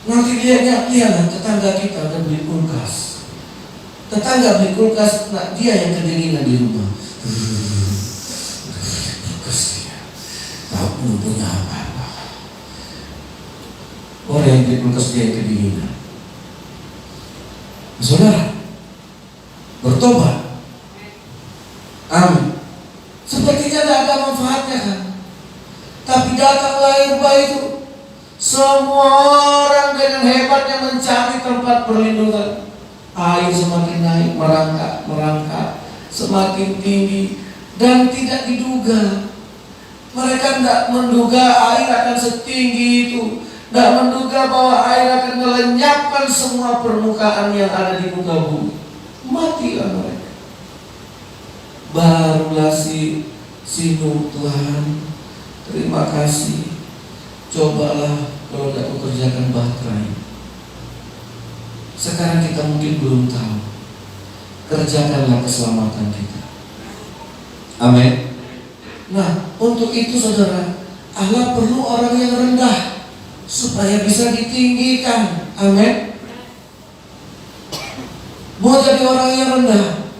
Nanti dia lihat tetangga kita udah beli kulkas. Tetangga beli kulkas, nah dia yang kedinginan di rumah. Kulkas dia, tahu belum punya apa-apa. Orang yang beli kulkas dia yang kedinginan. Saudara, bertobat. Amin. Sepertinya tidak ada manfaatnya kan? Tapi datanglah air bah itu. Semua orang dengan hebatnya mencari tempat perlindungan. Air semakin naik, merangkak, semakin tinggi, dan tidak diduga. Mereka tidak menduga air akan setinggi itu, tidak menduga bahwa air akan melenyapkan semua permukaan yang ada di muka bumi. Matilah mereka. Barulah si Nuh, Tuhan, terima kasih. Cobalah kalau tidak mengerjakan bahtera. Sekarang kita mungkin belum tahu. Kerjakanlah keselamatan kita. Amin. Nah, untuk itu saudara, Allah perlu orang yang rendah supaya bisa ditinggikan. Amin. Mau jadi orang yang rendah,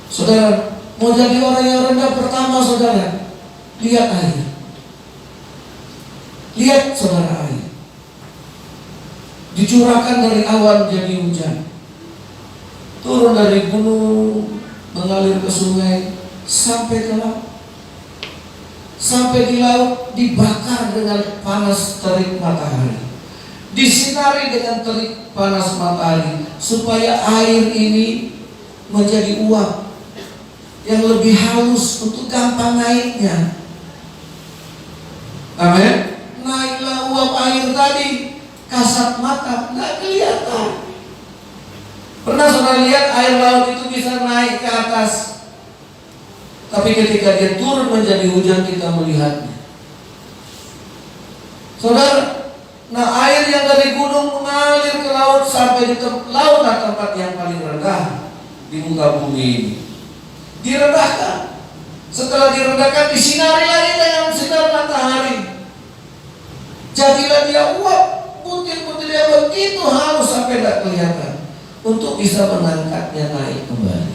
saudara, mau jadi orang yang rendah, pertama saudara, lihat air. Lihat saudara, air dicurahkan dari awan jadi hujan, turun dari gunung, mengalir ke sungai, sampai ke laut. Sampai di laut dibakar dengan panas terik matahari, disinari dengan terik panas matahari, supaya air ini menjadi uap yang lebih halus untuk gampang naiknya. Amin. Naiklah uap air tadi, kasat mata nggak kelihatan. Pernah saudara lihat air laut itu bisa naik ke atas, tapi ketika dia turun menjadi hujan kita melihatnya. Saudara, nah air yang dari gunung mengalir ke laut sampai di laut, tempat yang paling rendah di muka bumi ini, direndahkan. Setelah direndahkan, disinari lagi dengan sinar matahari. Jadilah dia uap, butir-butir yang begitu halus sampai tidak kelihatan, untuk bisa mengangkatnya naik kembali.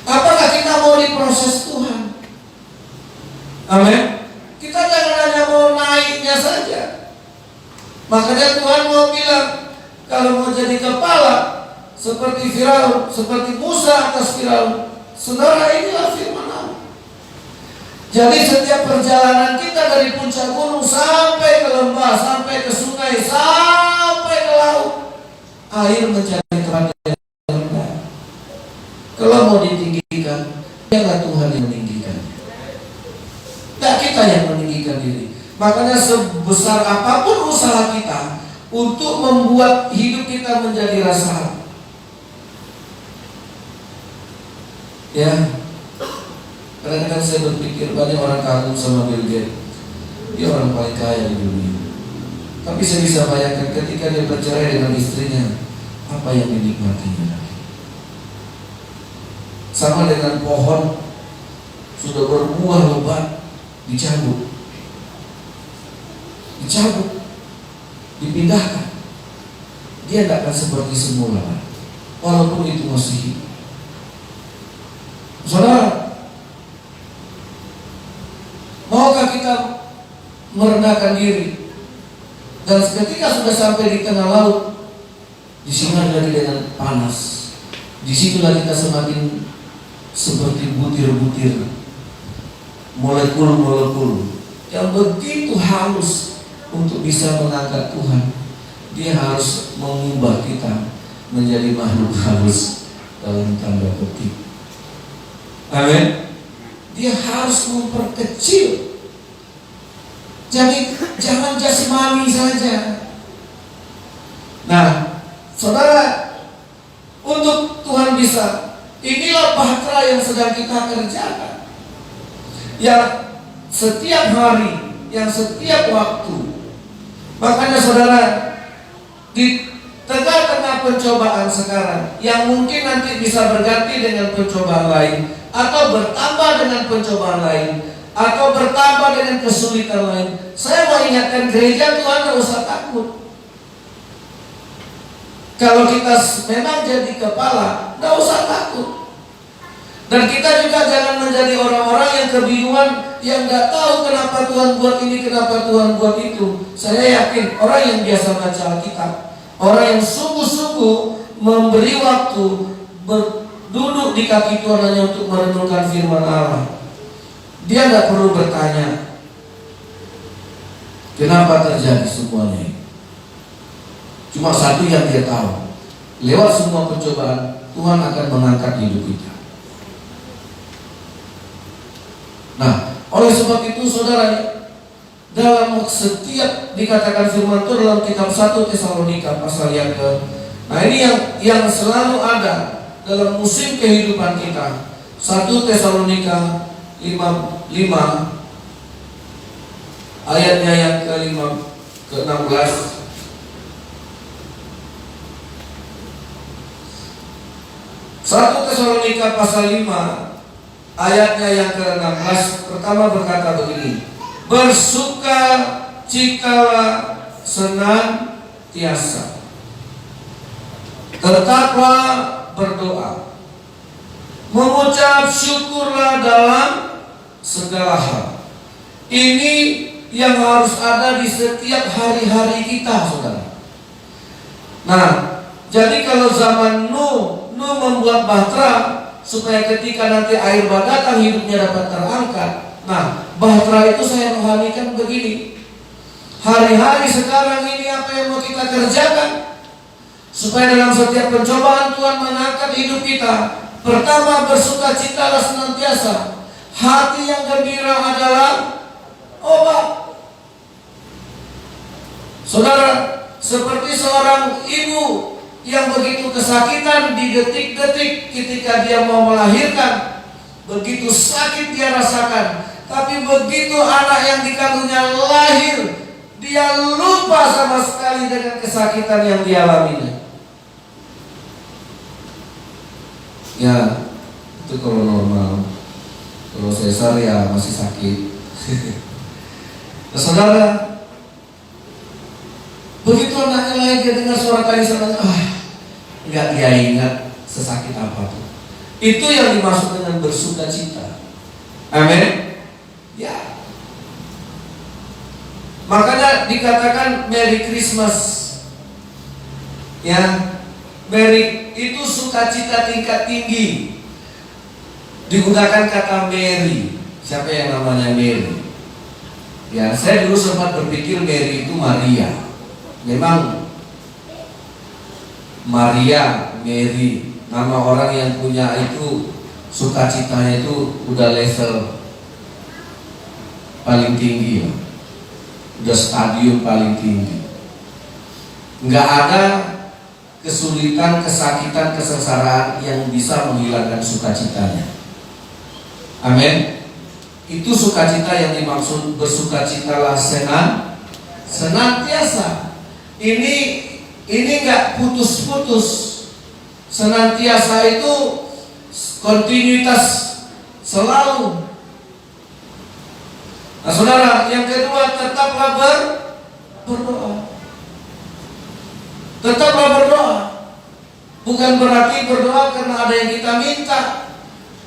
Apakah kita mau diproses Tuhan? Amin. Kita jangan hanya mau naiknya saja. Makanya Tuhan mau bilang, kalau mau jadi kepala seperti Firaun, seperti Musa atas Firaun, saudara, inilah firman Allah. Jadi setiap perjalanan kita dari puncak gunung sampai ke lembah, sampai ke sungai, sampai ke laut, air menjadi tempat yang rendah. Kalau mau ditinggikan, biarlah Tuhan yang meninggikan. Tidak kita yang meninggikan diri. Makanya sebesar apapun usaha kita untuk membuat hidup kita menjadi rasa, ya, kadang-kadang saya berpikir banyak orang kagum sama Bill Gates. Dia orang paling kaya di dunia. Tapi saya bisa bayangkan ketika dia bercerai dengan istrinya, apa yang dinikmatinya. Sama dengan pohon sudah berbuah lebat, dicabut, dipindahkan, dia tidak akan seperti semula, walaupun itu masih hidup. Saudara, maukah kita merendahkan diri, dan ketika sudah sampai di tengah laut, disinari lagi dengan panas, disitulah kita semakin seperti butir-butir, molekul-molekul yang begitu halus untuk bisa mengangkat Tuhan. Dia harus mengubah kita menjadi makhluk halus dalam tanda petik. Amin. Dia harus memperkecil. Jadi jangan jasmani saja. Nah, saudara, untuk Tuhan bisa, inilah bahtera yang sedang kita kerjakan, yang setiap hari, yang setiap waktu. Makanya saudara, di tengah-tengah pencobaan sekarang, yang mungkin nanti bisa berganti dengan pencobaan lain, atau bertambah dengan pencobaan lain, atau bertambah dengan kesulitan lain, saya mau ingatkan gereja, Tuhan tidak usah takut. Kalau kita memang jadi kepala, tidak usah takut. Dan kita juga jangan menjadi orang-orang yang kebingungan, yang tidak tahu kenapa Tuhan buat ini, kenapa Tuhan buat itu. Saya yakin orang yang biasa baca Alkitab, orang yang sungguh-sungguh memberi waktu duduk di kaki Tuhan hanya untuk merenungkan firman Allah, dia tidak perlu bertanya kenapa terjadi semuanya ini. Cuma satu yang dia tahu, lewat semua pencobaan Tuhan akan mengangkat hidup kita. Nah, oleh sebab itu saudara, dalam setiap dikatakan firman itu dalam kitab 1 Tesalonika pasal yang ke, nah ini yang selalu ada dalam musim kehidupan kita. 1 Tesalonika 5 ayatnya yang ke-16. 1 Tesalonika pasal 5 ayatnya yang ke-16 pertama berkata begini, bersukacitalah senantiasa, tetaplah berdoa, mengucap syukurlah dalam segala hal. Ini yang harus ada di setiap hari-hari kita, saudara. Nah, jadi kalau zaman Nuh membuat bahtera supaya ketika nanti air bah datang hidupnya dapat terangkat. Nah, bahtera itu saya rohanikan begini. Hari-hari sekarang ini apa yang mau kita kerjakan supaya dalam setiap pencobaan Tuhan mengangkat hidup kita. Pertama, bersukacitalah senantiasa. Hati yang gembira adalah obat. Saudara, seperti seorang ibu yang begitu kesakitan di detik-detik ketika dia mau melahirkan, begitu sakit dia rasakan. Tapi begitu anak yang dikandungnya lahir, dia lupa sama sekali dengan kesakitan yang dialaminya. Ya, itu kalau normal. Kalau sesar ya masih sakit. Nah, saudara, begitu anaknya lahir dia dengar suara tangisan, nggak dia ingat sesakit apa tuh. Itu yang dimaksud dengan bersukacita. Amin. Ya. Makanya dikatakan Merry Christmas. Ya, Merry itu sukacita tingkat tinggi. Digunakan kata Mary. Siapa yang namanya Mary? Ya, saya dulu sempat berpikir Mary itu Maria. Memang Maria, Mary, nama orang yang punya itu sukacitanya itu udah level paling tinggi ya. Udah stadium paling tinggi. Nggak ada kesulitan, kesakitan, kesengsaraan yang bisa menghilangkan sukacitanya. Amin. Itu sukacita yang dimaksud bersukacitalah senantiasa. Ini nggak putus-putus. Senantiasa itu kontinuitas selalu. Nah, saudara, yang kedua, tetaplah berdoa. Tetaplah berdoa. Bukan berarti berdoa karena ada yang kita minta.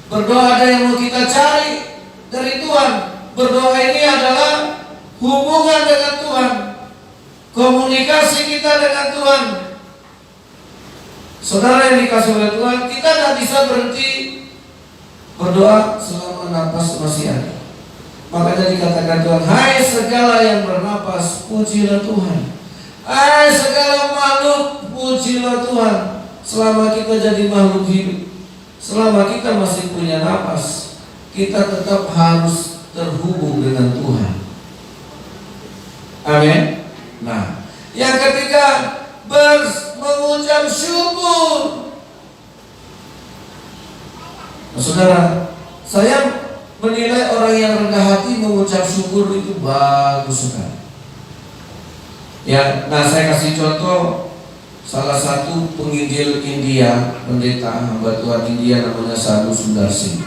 Berdoa ada yang mau kita cari dari Tuhan. Berdoa ini adalah hubungan dengan Tuhan, komunikasi kita dengan Tuhan. Saudara yang dikasih oleh Tuhan, kita tidak bisa berhenti berdoa selama nafas masih ada. Makanya dikatakan Tuhan, hai segala yang bernapas, pujilah Tuhan. Hai segala makhluk, pujilah Tuhan. Selama kita jadi makhluk hidup, selama kita masih punya napas, kita tetap harus terhubung dengan Tuhan. Amin. Nah, yang ketiga, mengucap syukur. Nah, saudara, saya menilai orang yang rendah hati mengucap syukur itu bagus sekali. Ya, nah saya kasih contoh salah satu penginjil India, pendeta hamba Tuhan India namanya Sadhu Sundar Singh.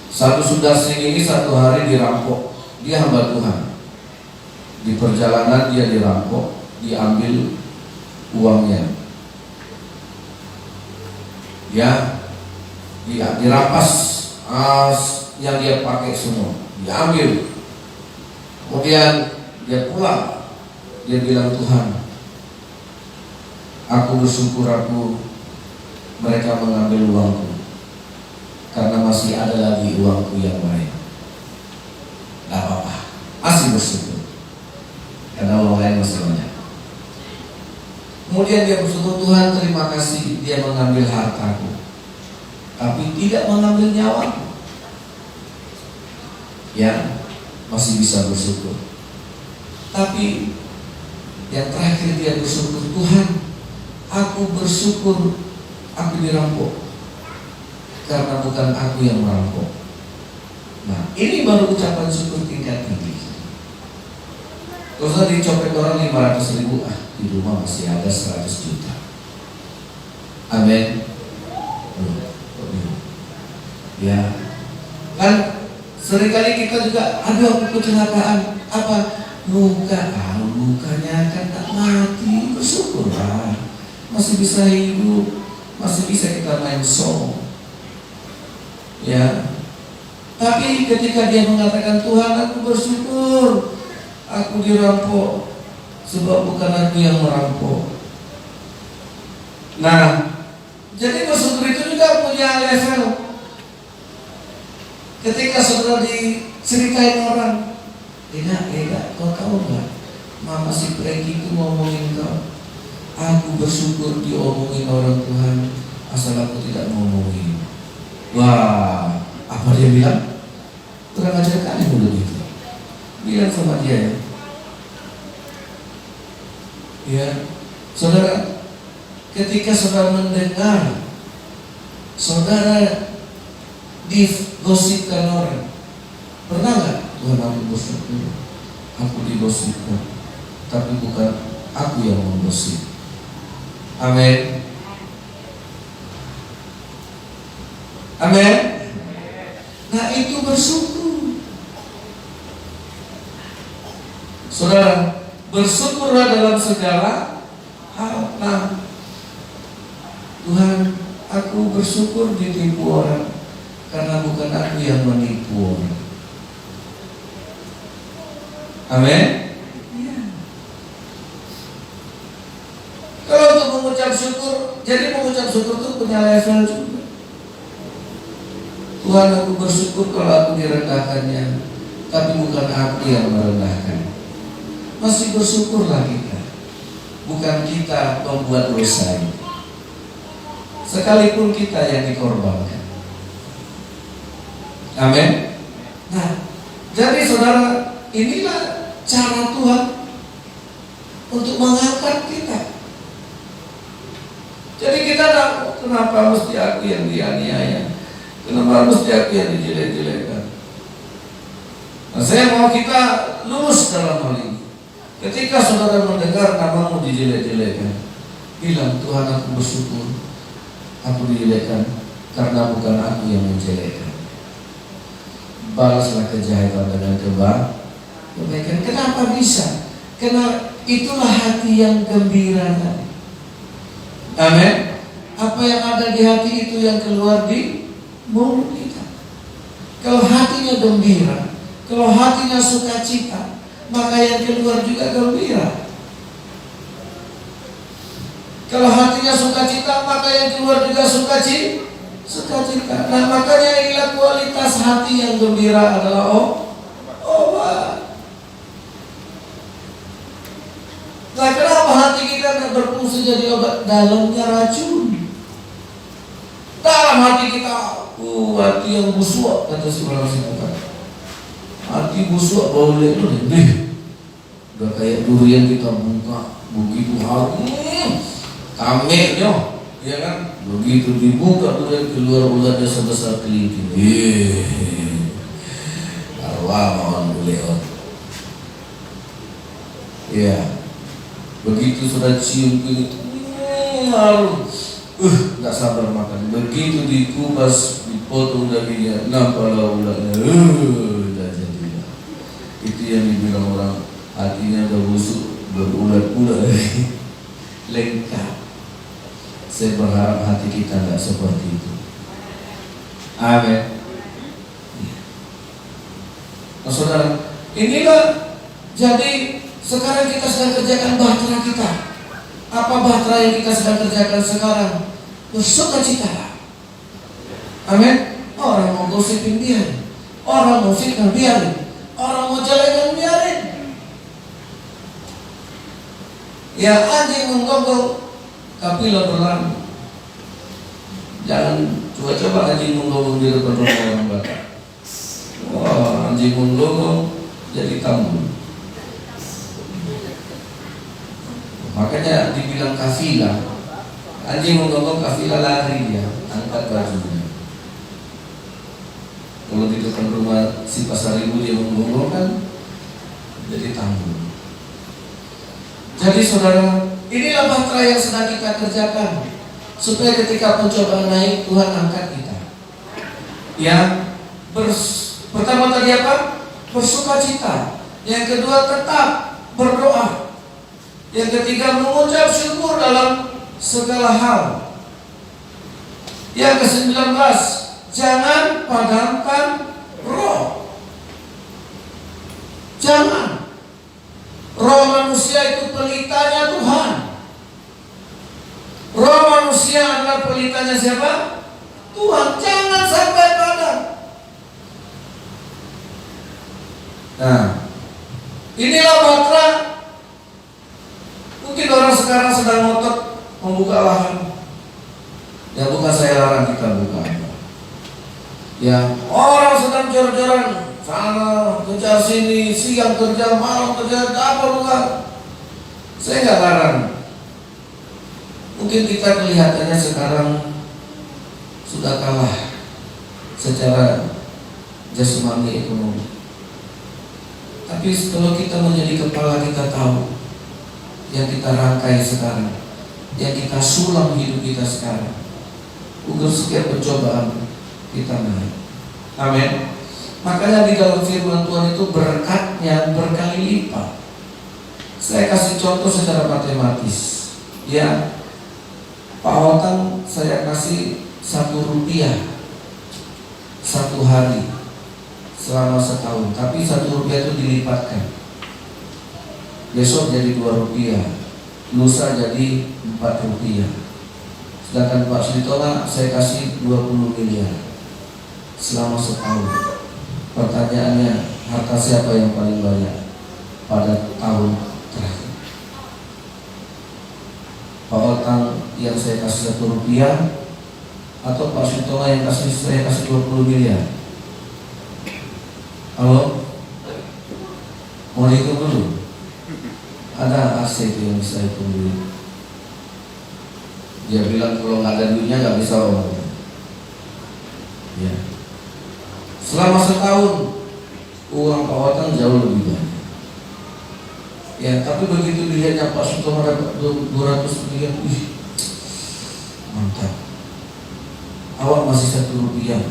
Sadhu Sundar Singh ini satu hari dirampok. Dia hamba Tuhan. Di perjalanan dia dirampok, diambil uangnya. Ya, dia dirampas yang dia pakai semua, diambil. Kemudian dia pulang. Dia bilang, Tuhan, aku bersyukur mereka mengambil uangku, karena masih ada lagi uangku yang lain. Gak apa-apa, masih bersyukur, karena uang lain masih banyak. Kemudian dia bersyukur, Tuhan terima kasih dia mengambil hartaku, tapi tidak mengambil nyawaku. Ya, masih bisa bersyukur. Tapi yang terakhir dia bersyukur, Tuhan, aku bersyukur aku dirampok, karena bukan aku yang merampok. Nah, ini baru ucapan syukur tingkat tinggi. Kalau sudah dicopet orang 500.000, di rumah masih ada 100 juta. Amin. Ya, kan seringkali kita juga, aduh aku kecelakaan, apa luka, lukanya kan tak mati, bersyukurlah, masih bisa hidup, masih bisa kita main song. Ya, tapi ketika dia mengatakan Tuhan, aku bersyukur, aku dirampok, sebab bukan aku yang merampok. Nah, jadi bersyukur itu juga punya level. Ketika saudara diceritain orang, kau tahu nggak? Mama si Pregi itu ngomongin kau. Aku bersyukur diomongin orang Tuhan, asal aku tidak ngomongin. Wah, apa dia bilang? Kurang ajar kali mulut itu. Bilang sama dia ya. Ya, saudara, ketika saudara mendengar saudara digosipkan orang, pernah nggak Tuhan aku bersyukur, aku digosipkan, tapi bukan aku yang menggosip. Amin. Amin. Nah itu bersyukur. Saudara, bersyukurlah dalam segala hal. Nah, Tuhan, aku bersyukur ditipu orang, karena bukan aku yang menipu orang. Amin. Ya. Kalau untuk mengucap syukur, jadi mengucap syukur itu punya level juga. Tuhan, aku bersyukur kalau aku direndahkannya, tapi bukan aku yang merendahkan. Masih bersyukurlah kita, bukan kita membuat dosa itu, sekalipun kita yang dikorbankan. Amin. Nah, jadi saudara, inilah cara Tuhan untuk mengangkat kita. Jadi kita tak, kenapa mesti aku yang dianiaya? Kenapa mesti aku yang dijelek-jelekan? Nah, saya mau kita lurus dalam hal ini. Ketika saudara mendengar namamu dijelek-jelekan, bilang, Tuhan, aku bersyukur aku dijelekkan, karena bukan aku yang menjelekkan. Balaslah kejahatan dengan kebaikan. Kenapa bisa? Karena itulah hati yang gembira tadi. Amin. Apa yang ada di hati itu yang keluar di mulut kita. Kalau hatinya gembira, kalau hatinya sukacita, maka yang keluar juga gembira. Kalau hatinya sukacita, maka yang keluar juga sukacita. Nah, makanya inilah kualitas hati yang gembira adalah obat. Nah, kenapa hati kita tidak berfungsi jadi obat? Dalamnya racun. Dalam hati kita, hati yang busuk, kata si orang Singapura. Hati busuk, bau itu lebih. Udah kayak durian kita buka, begitu harum, kamernya, ya kan? Begitu dibuka durian, keluar ulatnya sebesar kelingking. Arwah mohon beliau. Ya, begitu sudah cium kulit, harum. Nggak sabar makan. Begitu dikupas, dipotong dagingnya, nampaklah ulatnya. Udah jadi. Itu yang dibilang orang hatinya udah busuk, berulat-ulat. Lengkap. Saya berharap hati kita nggak seperti itu. Amin. Nah, saudara, inilah jadi sekarang kita sedang kerjakan bahtera kita. Apa bahtera yang kita sedang kerjakan sekarang? Bersukacita. Amin. Orang mau gosipin biarin, orang mau fitnah biarin, orang mau jelekan biarin. Ya, anjing menggonggong, kapilah berlalu. Jangan coba-coba anjing menggonggong di depan rumah orang Batak. Wah, anjing menggonggong jadi tambun. Makanya dibilang kafilah. Anjing menggonggong, kafilah lari dia, angkat bajunya. Kalau di depan rumah si Pasar Ibu dia menggonggong kan jadi tambun. Jadi saudara, inilah mantra yang sedang kita kerjakan, supaya ketika pencobaan naik, Tuhan angkat kita. Ya, pertama tadi apa? Bersukacita. Yang kedua, tetap berdoa. Yang ketiga, mengucap syukur dalam segala hal. Yang ke-19, jangan padamkan roh. Jangan. Roh manusia itu pelitanya Tuhan. Roh manusia adalah pelitanya siapa? Tuhan. Jangan sampai padam. Nah, inilah mantra. Mungkin orang sekarang sedang ngotot membuka lahan. Ya, bukan saya larang kita buka. Ya, orang sedang jor-joran sana kejar sini, siang kerja, malam kerja, apa buka? Saya nggak larang. Mungkin kita kelihatannya sekarang sudah kalah secara jasmani ekonomi. Tapi kalau kita menjadi kepala, kita tahu yang kita rangkai sekarang, yang kita sulam hidup kita sekarang. Untuk setiap percobaan kita naik. Amin. Makanya di dalam firman Tuhan itu berkatnya berkali lipat. Saya kasih contoh secara matematis. Ya, Pak Otang saya kasih Rp1 satu hari selama setahun, tapi Rp1 itu dilipatkan. Besok jadi Rp2, lusa jadi Rp4. Sedangkan Pak Sritona saya kasih 20 miliar selama setahun. Pertanyaannya, harta siapa yang paling banyak pada tahun terakhir? Pak Otang yang saya kasih Rp1 atau Pak Sritona yang saya kasih 20 miliar? Halo? Mau dihitung dulu? Ada AC itu yang bisa hitung dulu. Dia bilang kalau nggak ada duitnya nggak bisa orang. Ya. Selama setahun uang Pak Otang jauh lebih banyak. Ya, tapi begitu dilihatnya Pak Sutomo dapat 200 miliar, mantap. Awak masih Rp1,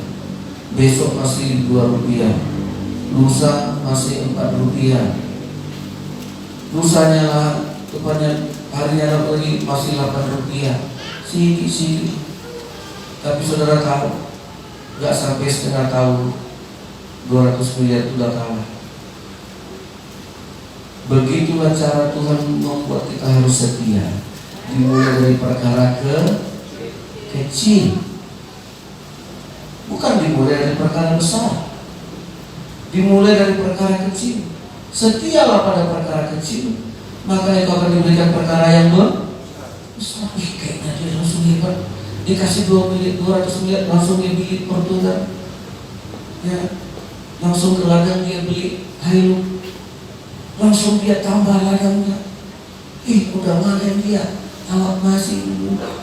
besok masih Rp2, lusa masih Rp4, lusanya lah, depannya harinya lagi masih Rp8. Sini. Tapi saudara tahu, gak sampai setengah tahun 200 miliar itu udah kalah. Begitulah cara Tuhan membuat kita harus setia. Dimulai dari perkara kecil, bukan dimulai dari perkara besar. Dimulai dari perkara kecil. Setialah pada perkara kecil, maka itu akan diberikan perkara yang besar. Kayaknya dia langsung hebat, dikasih 200 miliar langsung dia beli Portugal, ya, langsung ke ladang dia beli Hilux, langsung dia tambah ladangnya. Udah mana dia, awak masih muda.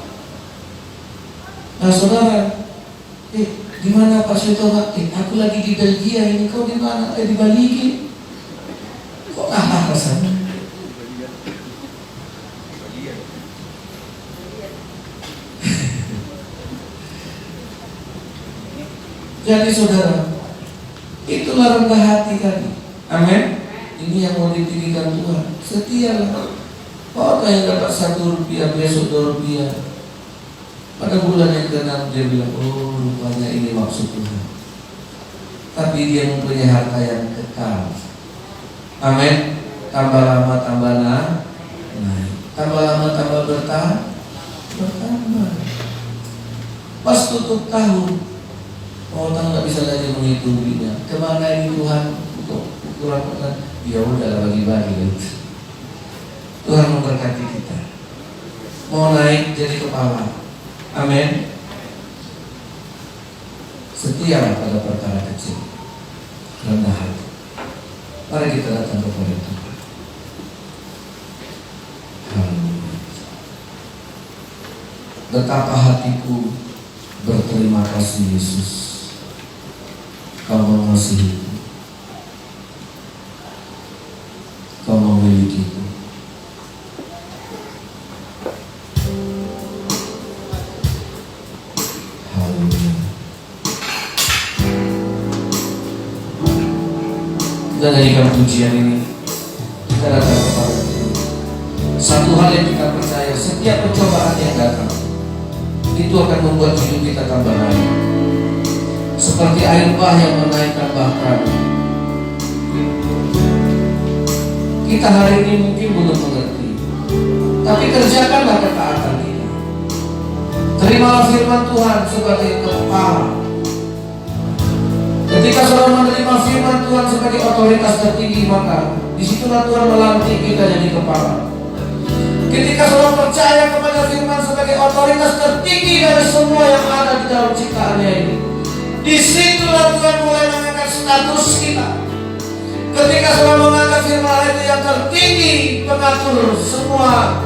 Nah saudara, gimana Pak Setoga? Aku lagi di Belgia ini, kau di mana? Di Bali. Kok kalah rasanya? Jadi saudara, itulah rendah hati tadi. Amin. Ini yang mau ditinggikan Tuhan. Setialah. Orang yang dapat Rp1, besok Rp2. Pada bulan yang ke-6 dia bilang, oh rupanya ini maksud Tuhan. Tapi dia mempunyai harta yang kekal. Amin. Tambah lama tambah naik. Tambah lama tambah bertambah. Pas tutup tahun, orang nggak bisa lagi menghitung duitnya. Kemana ini Tuhan untuk ukuran? Ya udah bagi-bagi. Tuhan memberkati kita. Mau naik jadi kepala. Amin. Setia pada perkara kecil. Rendah hati. Mari kita datang kepada Tuhan. Betapa hatiku berterima kasih Yesus. Kau mengasihiku, kau memilikiku, Kita nyanyikan pujian ini. Kita datang kepada Tuhan. Satu hal yang kita percaya, setiap pencobaan yang datang itu akan membuat hidup kita tambah naik. Seperti air bah yang menaikkan bahkan. Kita hari ini mungkin belum mengerti, tapi kerjakanlah ketaatan kita. Terimalah firman Tuhan sebagai kepala. Ketika saudara menerima firman Tuhan sebagai otoritas tertinggi, maka disitulah Tuhan melantik kita jadi kepala. Ketika saudara percaya kepada firman sebagai otoritas tertinggi dari semua yang ada di dalam ciptaannya ini, disitulah Tuhan mulai mengangkat status kita. Ketika saudara mengangkat firman itu yang tertinggi, pengatur semua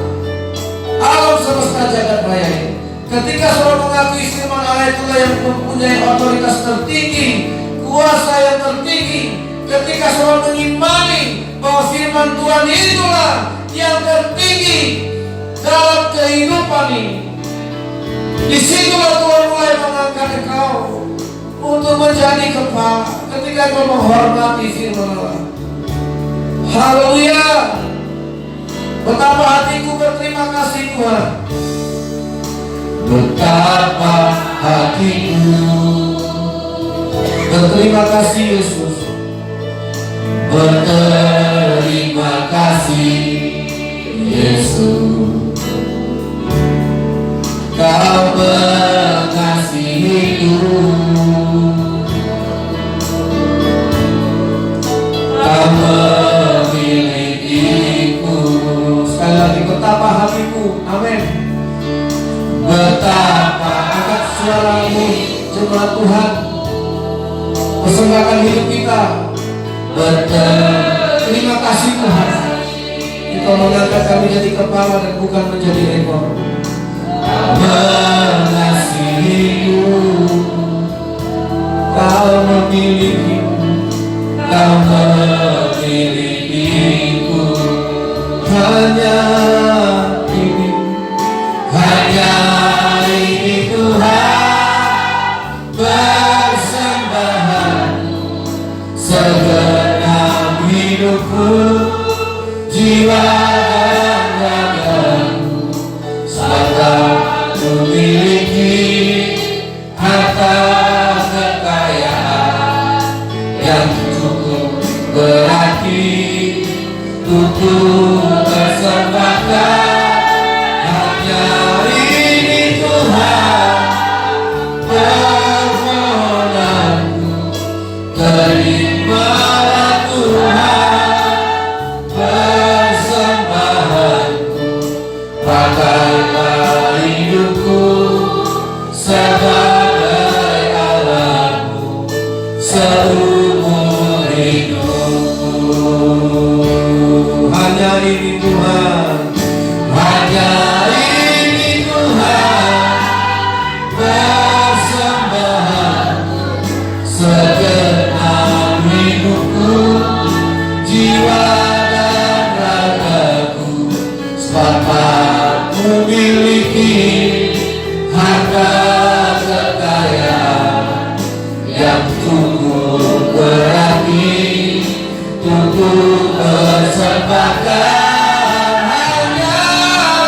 alam semesta jagat raya ini. Ketika saudara mengakui firman Allah itulah yang mempunyai otoritas tertinggi, kuasa yang tertinggi. Ketika saudara mengimani bahwa firman Tuhan itulah yang tertinggi dalam kehidupan ini, disitulah Tuhan mulai mengangkat engkau untuk menjadi kepala. Ketika kau menghormati firman Allah, haleluya. Betapa hatiku berterima kasih Tuhan. Betapa hatiku berterima kasih Yesus. Berterima kasih Yesus. Kau mengasihiku, Kau memilikiku. Sekali lagi, betapa hatiku. Amin. Betapa, angkat suaramu jemaat Tuhan, persembahkan hidup kita. Berterima kasih Tuhan, Engkau mengangkat kami jadi kepala dan bukan menjadi ekor. Mengasihiku, Kau memilikiku, Kau memilikiku. Hanya ini Tuhan, persembahan segenap hidupku, jiwa dan ragaku, serta memiliki harta kekayaan yang cukup berarti untuk persembahkan. Hanya ini Tuhan, permohonanku, terimalah Tuhan persembahanku. Pakailah hidupku sebagai alatmu seumur hidupku. Hanya ini Tuhan, hanya ini Tuhan, persembahan segenap hidupku, jiwa dan ragaku, sepakat memiliki harta kekayaan yang cukup berarti untuk persembahkan. Hanya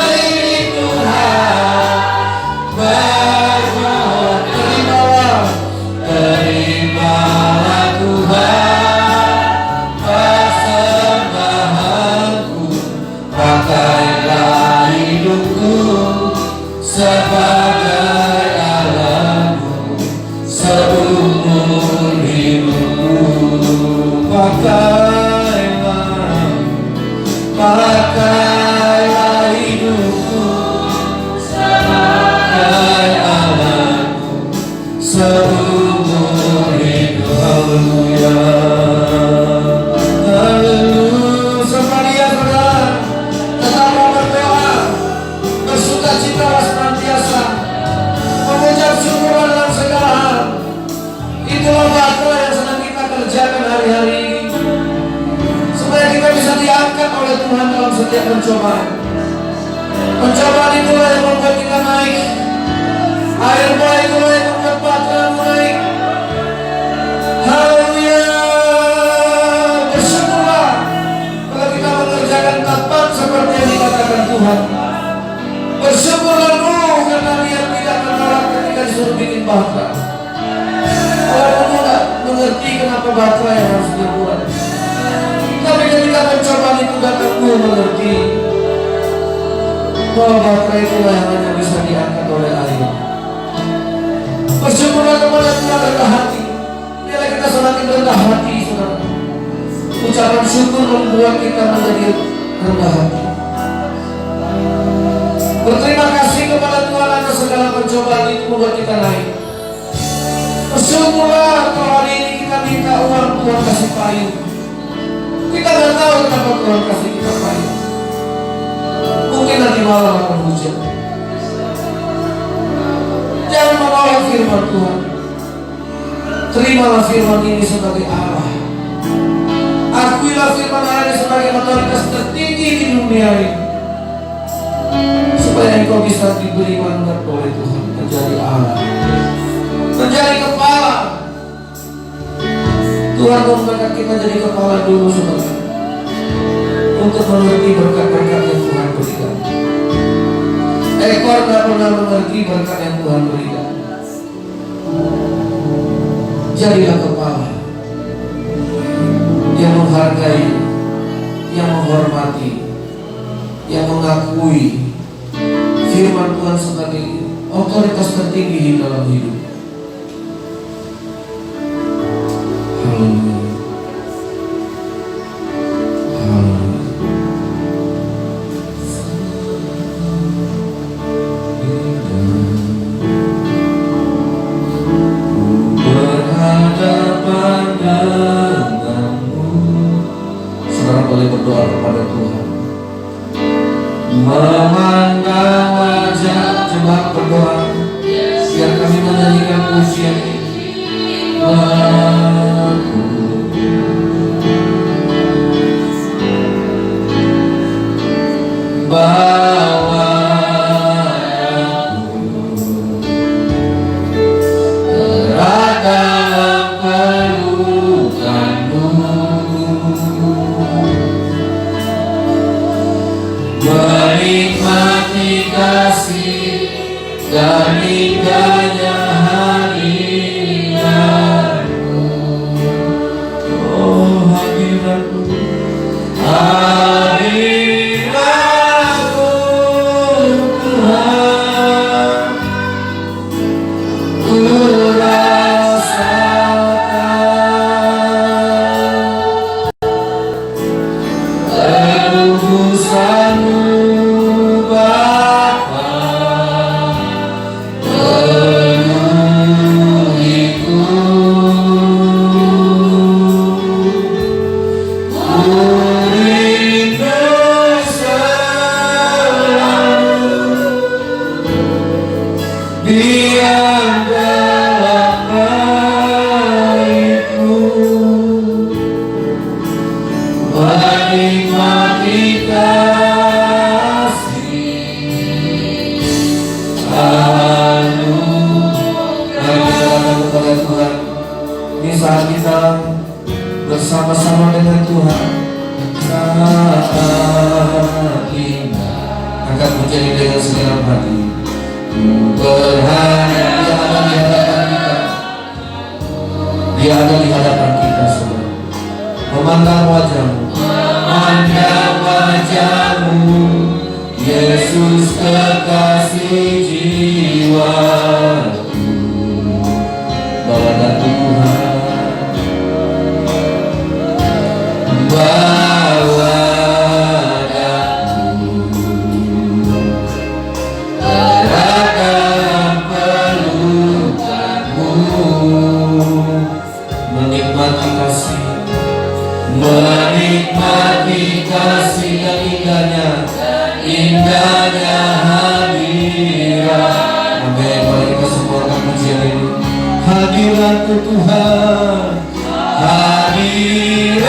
ini Tuhan, bermohon terimalah Tuhan persembahanku. Pakailah hidupku sebagai alatmu seumur hidupku. Pakailah hidupku sebagai alatmu seumur hidup. Haleluya, haleluya. Semaria saudara, tetap berdoa, bersukacita senantiasa, mengucap syukur dalam segala hal. Itulah bakal yang sedang kita kerjakan hari-hari ini, supaya kita bisa diangkat oleh Tuhan dalam setiap pencobaan. Pencobaan itulah yang membuat kita naik. Air bah itulah yang membuat bahteramu naik. Haleluya. Tuhan. Bersyukurlah karena dia tidak menolak ketika disuruh bikin batra. Walaupun dia tidak mengerti kenapa batra yang harus dibuat, tapi ketika pencobaan itu datang, dia mengerti bahwa batra itu yang hanya bisa diangkat oleh air. Bersyukurlah kepada Tuhan rendah hati. Biarlah kita semakin rendah hati, saudara. Ucapan syukur membuat kita menjadi rendah hati. Berterima kasih kepada Tuhan atas segala pencobaan itu membuat kita naik. Bersyukurlah kalau hari ini kita minta uang, Tuhan kasih payung. Kita tidak tahu kenapa Tuhan kasih kita payung. Mungkin nanti malam akan hujan. Jangan menolak firman Tuhan. Terimalah firman ini sebagai Allah. Akuilah firman Allah ini sebagai otoritas tertinggi di dunia ini, supaya engkau bisa diberi mandat oleh Tuhan menjadi Allah, menjadi kepala. Tuhan mengangkat kita jadi kepala dulu sebenarnya, untuk mengerti berkat-berkat yang Tuhan berikan. Ekor tak pernah mengerti berkat yang Tuhan berikan. Jadilah kepala yang menghargai, yang menghormati, yang mengakui firman Tuhan sebagai otoritas tertinggi dalam hidup. Haleluya. Haleluya. Berhadapan denganmu. Saudara boleh berdoa kepada Tuhan. Memandang wajah, coba berdoa. Biar kami menyanyikan pujian ini. Bawa aku erat dalam pelukanmu, menikmati kasih dan indahnya hadiratmu. Oh, hadiratmu, hadiratmu Tuhan, ku rasakan tegusanmu Bapa, penuhiku. Diam dalam baitmu, menikmati kasih anugerah kepada Tuhan. Ini saat kita bersama-sama dengan Tuhan. Saat kita angkat pujian ini dengan segenap hati. Berharap Dia ada di hadapan kita semua. Memandang wajahmu, memandang wajahmu, Yesus kekasih jiwaku. Bawa datu Tuhan, bawa menikmati kasih dan indahnya hadirat. Amin. Mari kita sempurnakan pujian ini. Hadiratmu Tuhan, hadiratmu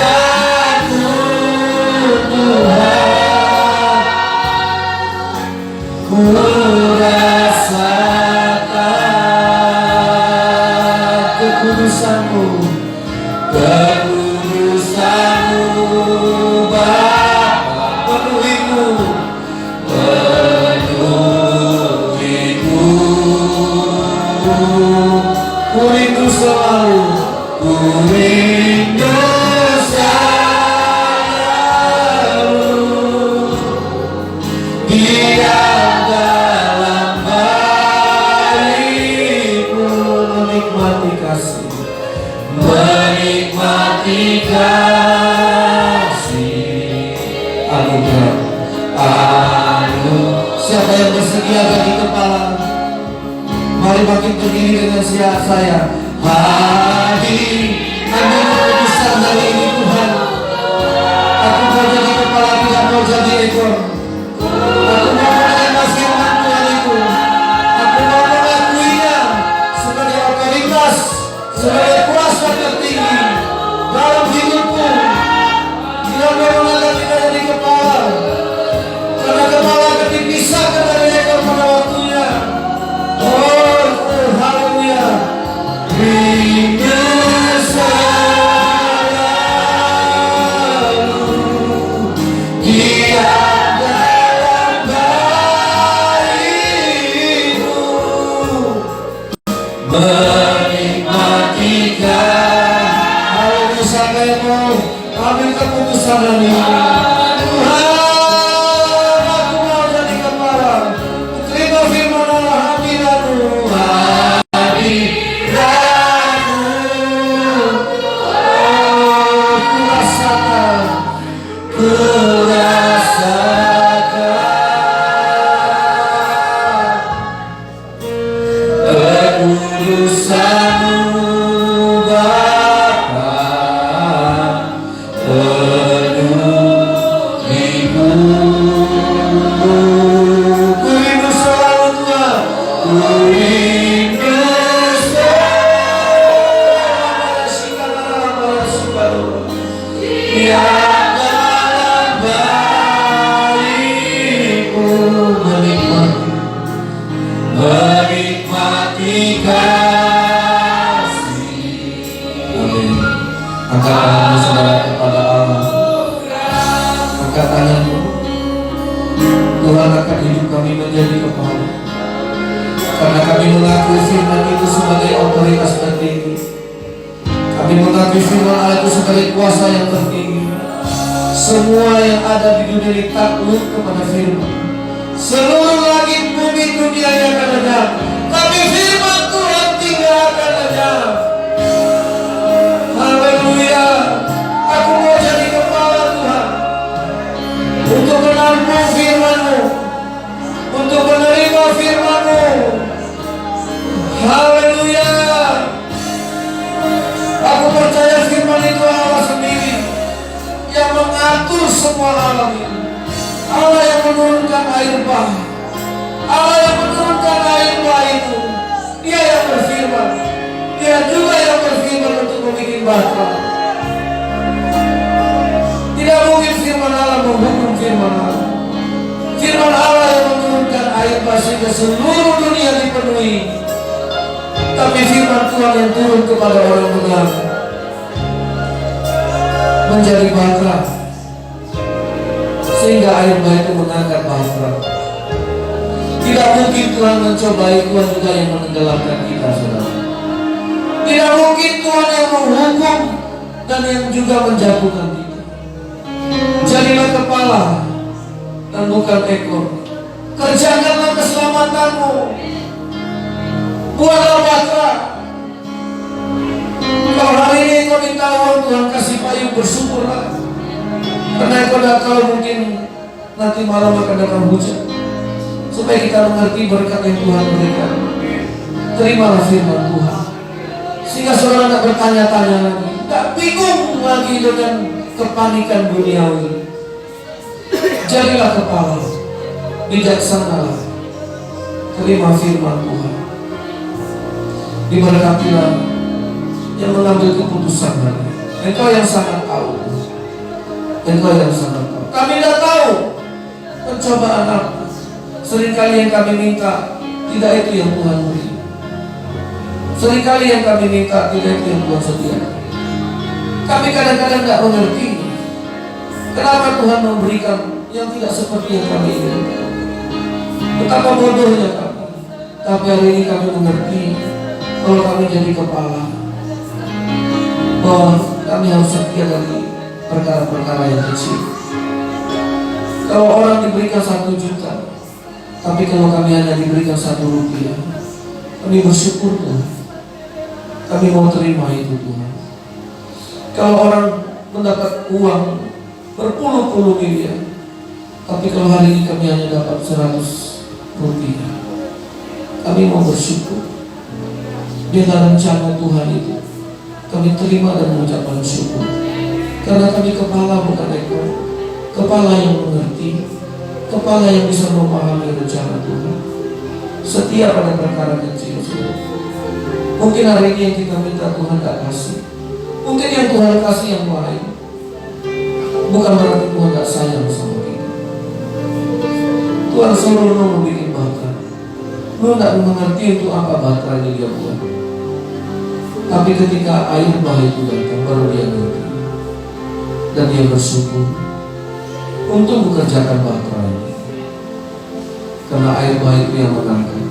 Tuhan, ku rasakan kekudusanmu, kekudusanmu Bapa, penuhiku, Siapa yang bersedia jadi kepala? Mari makin berdiri dengan saya. Hadir, ambil keputusan hari ini Tuhan. Aku mau jadi kepala, tidak mau jadi ekor. Aku mau menerima firman Tuhan itu. Aku mau mengakuinya sebagai otoritas, sebagai kuasa tertinggi dalam hidupku. Tidak mau tidak jadi kepala, karena kepala akan dipisahkan dari ekor pada waktunya. Oh, haleluya. Ingat selalu Dia dalam baikmu, menikmati haleluya. Siapa yang mau ambil keputusan hari ini? Tuhan, aku mau jadi kepala. Terima firman Allah, hadiratmu. Tuhan akan hidup kami menjadi kepala, karena kami mengakui firman itu sebagai otoritas tertinggi. Kami mengakui firman Allah itu sebagai kuasa yang tertinggi. Semua yang ada di dunia ini takluk kepada firman. Seluruh langit bumi dunia yang akan lenyap, tapi firman Tuhan tidak akan lenyap. Haleluya. Aku mau jadi kepala Tuhan, untuk menampung firman-Mu, untuk menerima firman-Mu. Haleluya. Aku percaya firman itu Allah sendiri yang mengatur semua alam ini. Allah yang menurunkan air bah, Allah yang menurunkan air bah itu. Dia yang berfirman, Dia juga yang berfirman untuk membuat batu. Tidak mungkin firman Allah menghukum firman Allah. Firman Allah yang menurunkan air bah sehingga seluruh dunia dipenuhi. Tapi firman Tuhan yang turun kepada orang benar menjadi batra, sehingga air bah itu mengangkat batra. Tidak mungkin Tuhan mencobai, Tuhan juga yang menenggelamkan kita, saudara. Tidak mungkin Tuhan yang menghukum dan yang juga menjatuhkan kita. Jadilah kepala dan bukan ekor. Kerjakanlah keselamatanmu. Buatlah batra. Kalau hari ini kau minta uang, Tuhan kasih payung, bersyukurlah. Karena kau tidak tahu, mungkin nanti malam akan datang hujan. Supaya kita mengerti berkat yang Tuhan berikan. Terimalah firman Tuhan, sehingga saudara tidak bertanya-tanya lagi, tidak bingung lagi dengan kepanikan duniawi. Jadilah kepala, bijaksanalah. Terima firman Tuhan. Diberkatilah yang mengambil keputusan hari. Engkau yang sangat tahu. Engkau yang sangat tahu. Kami tidak tahu pencobaan apa. Seringkali yang kami minta tidak itu yang Tuhan beri. Seringkali yang kami minta tidak itu yang Tuhan sediakan. Kami kadang-kadang tidak mengerti kenapa Tuhan memberikan yang tidak seperti yang kami inginkan. Betapa bodohnya kami. Tapi hari ini kami mengerti, kalau kami jadi kepala, bahwa kami harus setia dari perkara-perkara yang kecil. Kalau orang diberikan 1 juta, tapi kalau kami hanya diberikan 1 rupiah, kami bersyukur Tuhan. Kami mau terima itu Tuhan. Kalau orang mendapat uang berpuluh-puluh miliar, tapi kalau hari ini kami hanya dapat 100 rotinya. Kami mau bersyukur. Bila rencana Tuhan itu kami terima dan mengucapkan syukur. Karena kami kepala bukan ekor. Kepala yang mengerti, kepala yang bisa memahami rencana Tuhan. Setia pada perkara kecil. Mungkin hari ini yang kita minta Tuhan gak kasih. Mungkin yang Tuhan kasih yang lain. Bukan berarti Tuhan gak sayang sama kita. Tuhan selalu mau membuat bahtera. Lu gak mengerti untuk apa bahtera ini dia buat. Tapi ketika air bah itu datang, baru dia ngerti. Dan dia bersyukur untuk mengerjakan bahtera ini. Karena air bah itu yang menangkan.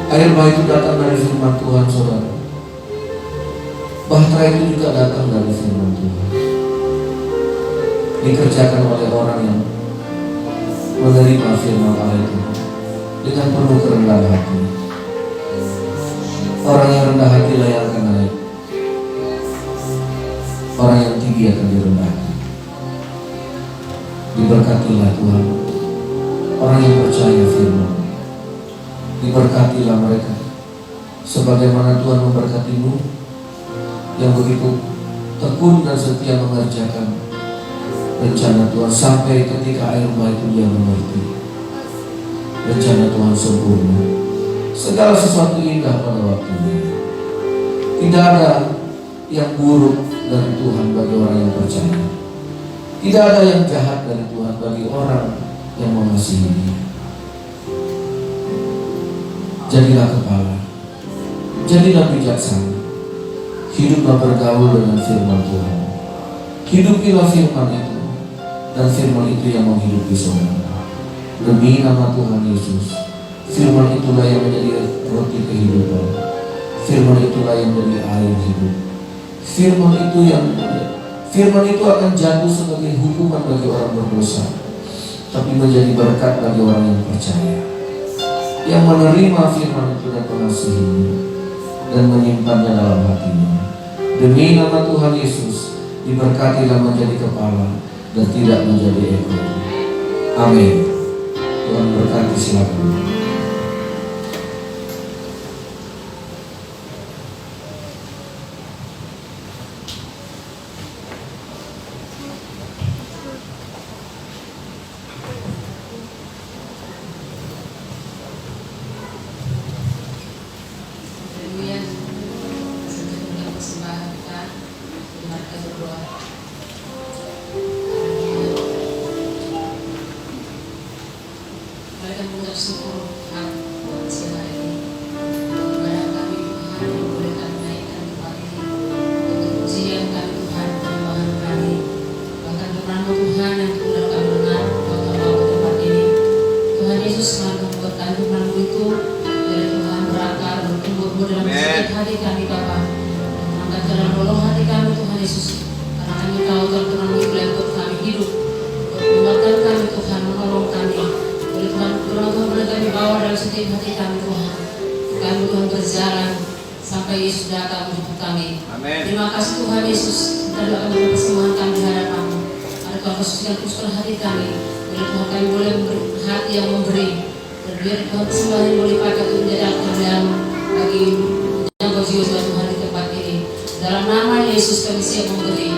Air bah itu datang dari firman Tuhan, saudara. Bahtera itu juga datang dari firman Tuhan. Dikerjakan oleh orang yang menerima firman Allah itu dengan penuh kerendahan hati. Orang yang rendah hati layak akan naik. Orang yang tinggi akan direndahkan. Diberkatilah Tuhan orang yang percaya firman. Diberkatilah mereka sebagaimana Tuhan memberkatimu yang begitu tekun dan setia mengerjakan rencana Tuhan sampai ketika air bah itu dia mengerti rencana Tuhan sempurna. Segala sesuatu indah pada waktunya. Tidak ada yang buruk dari Tuhan bagi orang yang percaya. Tidak ada yang jahat dari Tuhan bagi orang yang mengasihi Dia. Jadilah kepala, jadilah bijaksana. Hiduplah bergaul dengan firman Tuhan. Hidupilah firman itu, dan firman itu yang menghidupi saudara. Demi nama Tuhan Yesus, firman itulah yang menjadi roti kehidupan. Firman itulah yang menjadi air hidup. Firman itu akan jatuh sebagai hukuman bagi orang berdosa, tapi menjadi berkat bagi orang yang percaya, yang menerima firman itu dan mengasihinya dan menyimpannya dalam hatinya. Demi nama Tuhan Yesus, diberkatilah menjadi kepala dan tidak menjadi ekor. Amin. Tuhan berkati, silakan. Terima kasih Tuhan Yesus, kita doakan persembahan kami di hadapan-Mu. Ada Tuhan khususkan usul hati kami, biar Tuhan kami boleh memberi hati yang memberi, dan biar Tuhan persembahan yang boleh pakai untuk menjadi kemuliaan bagi menjaga jiwa Tuhan di tempat ini. Dalam nama Yesus kami siap memberi.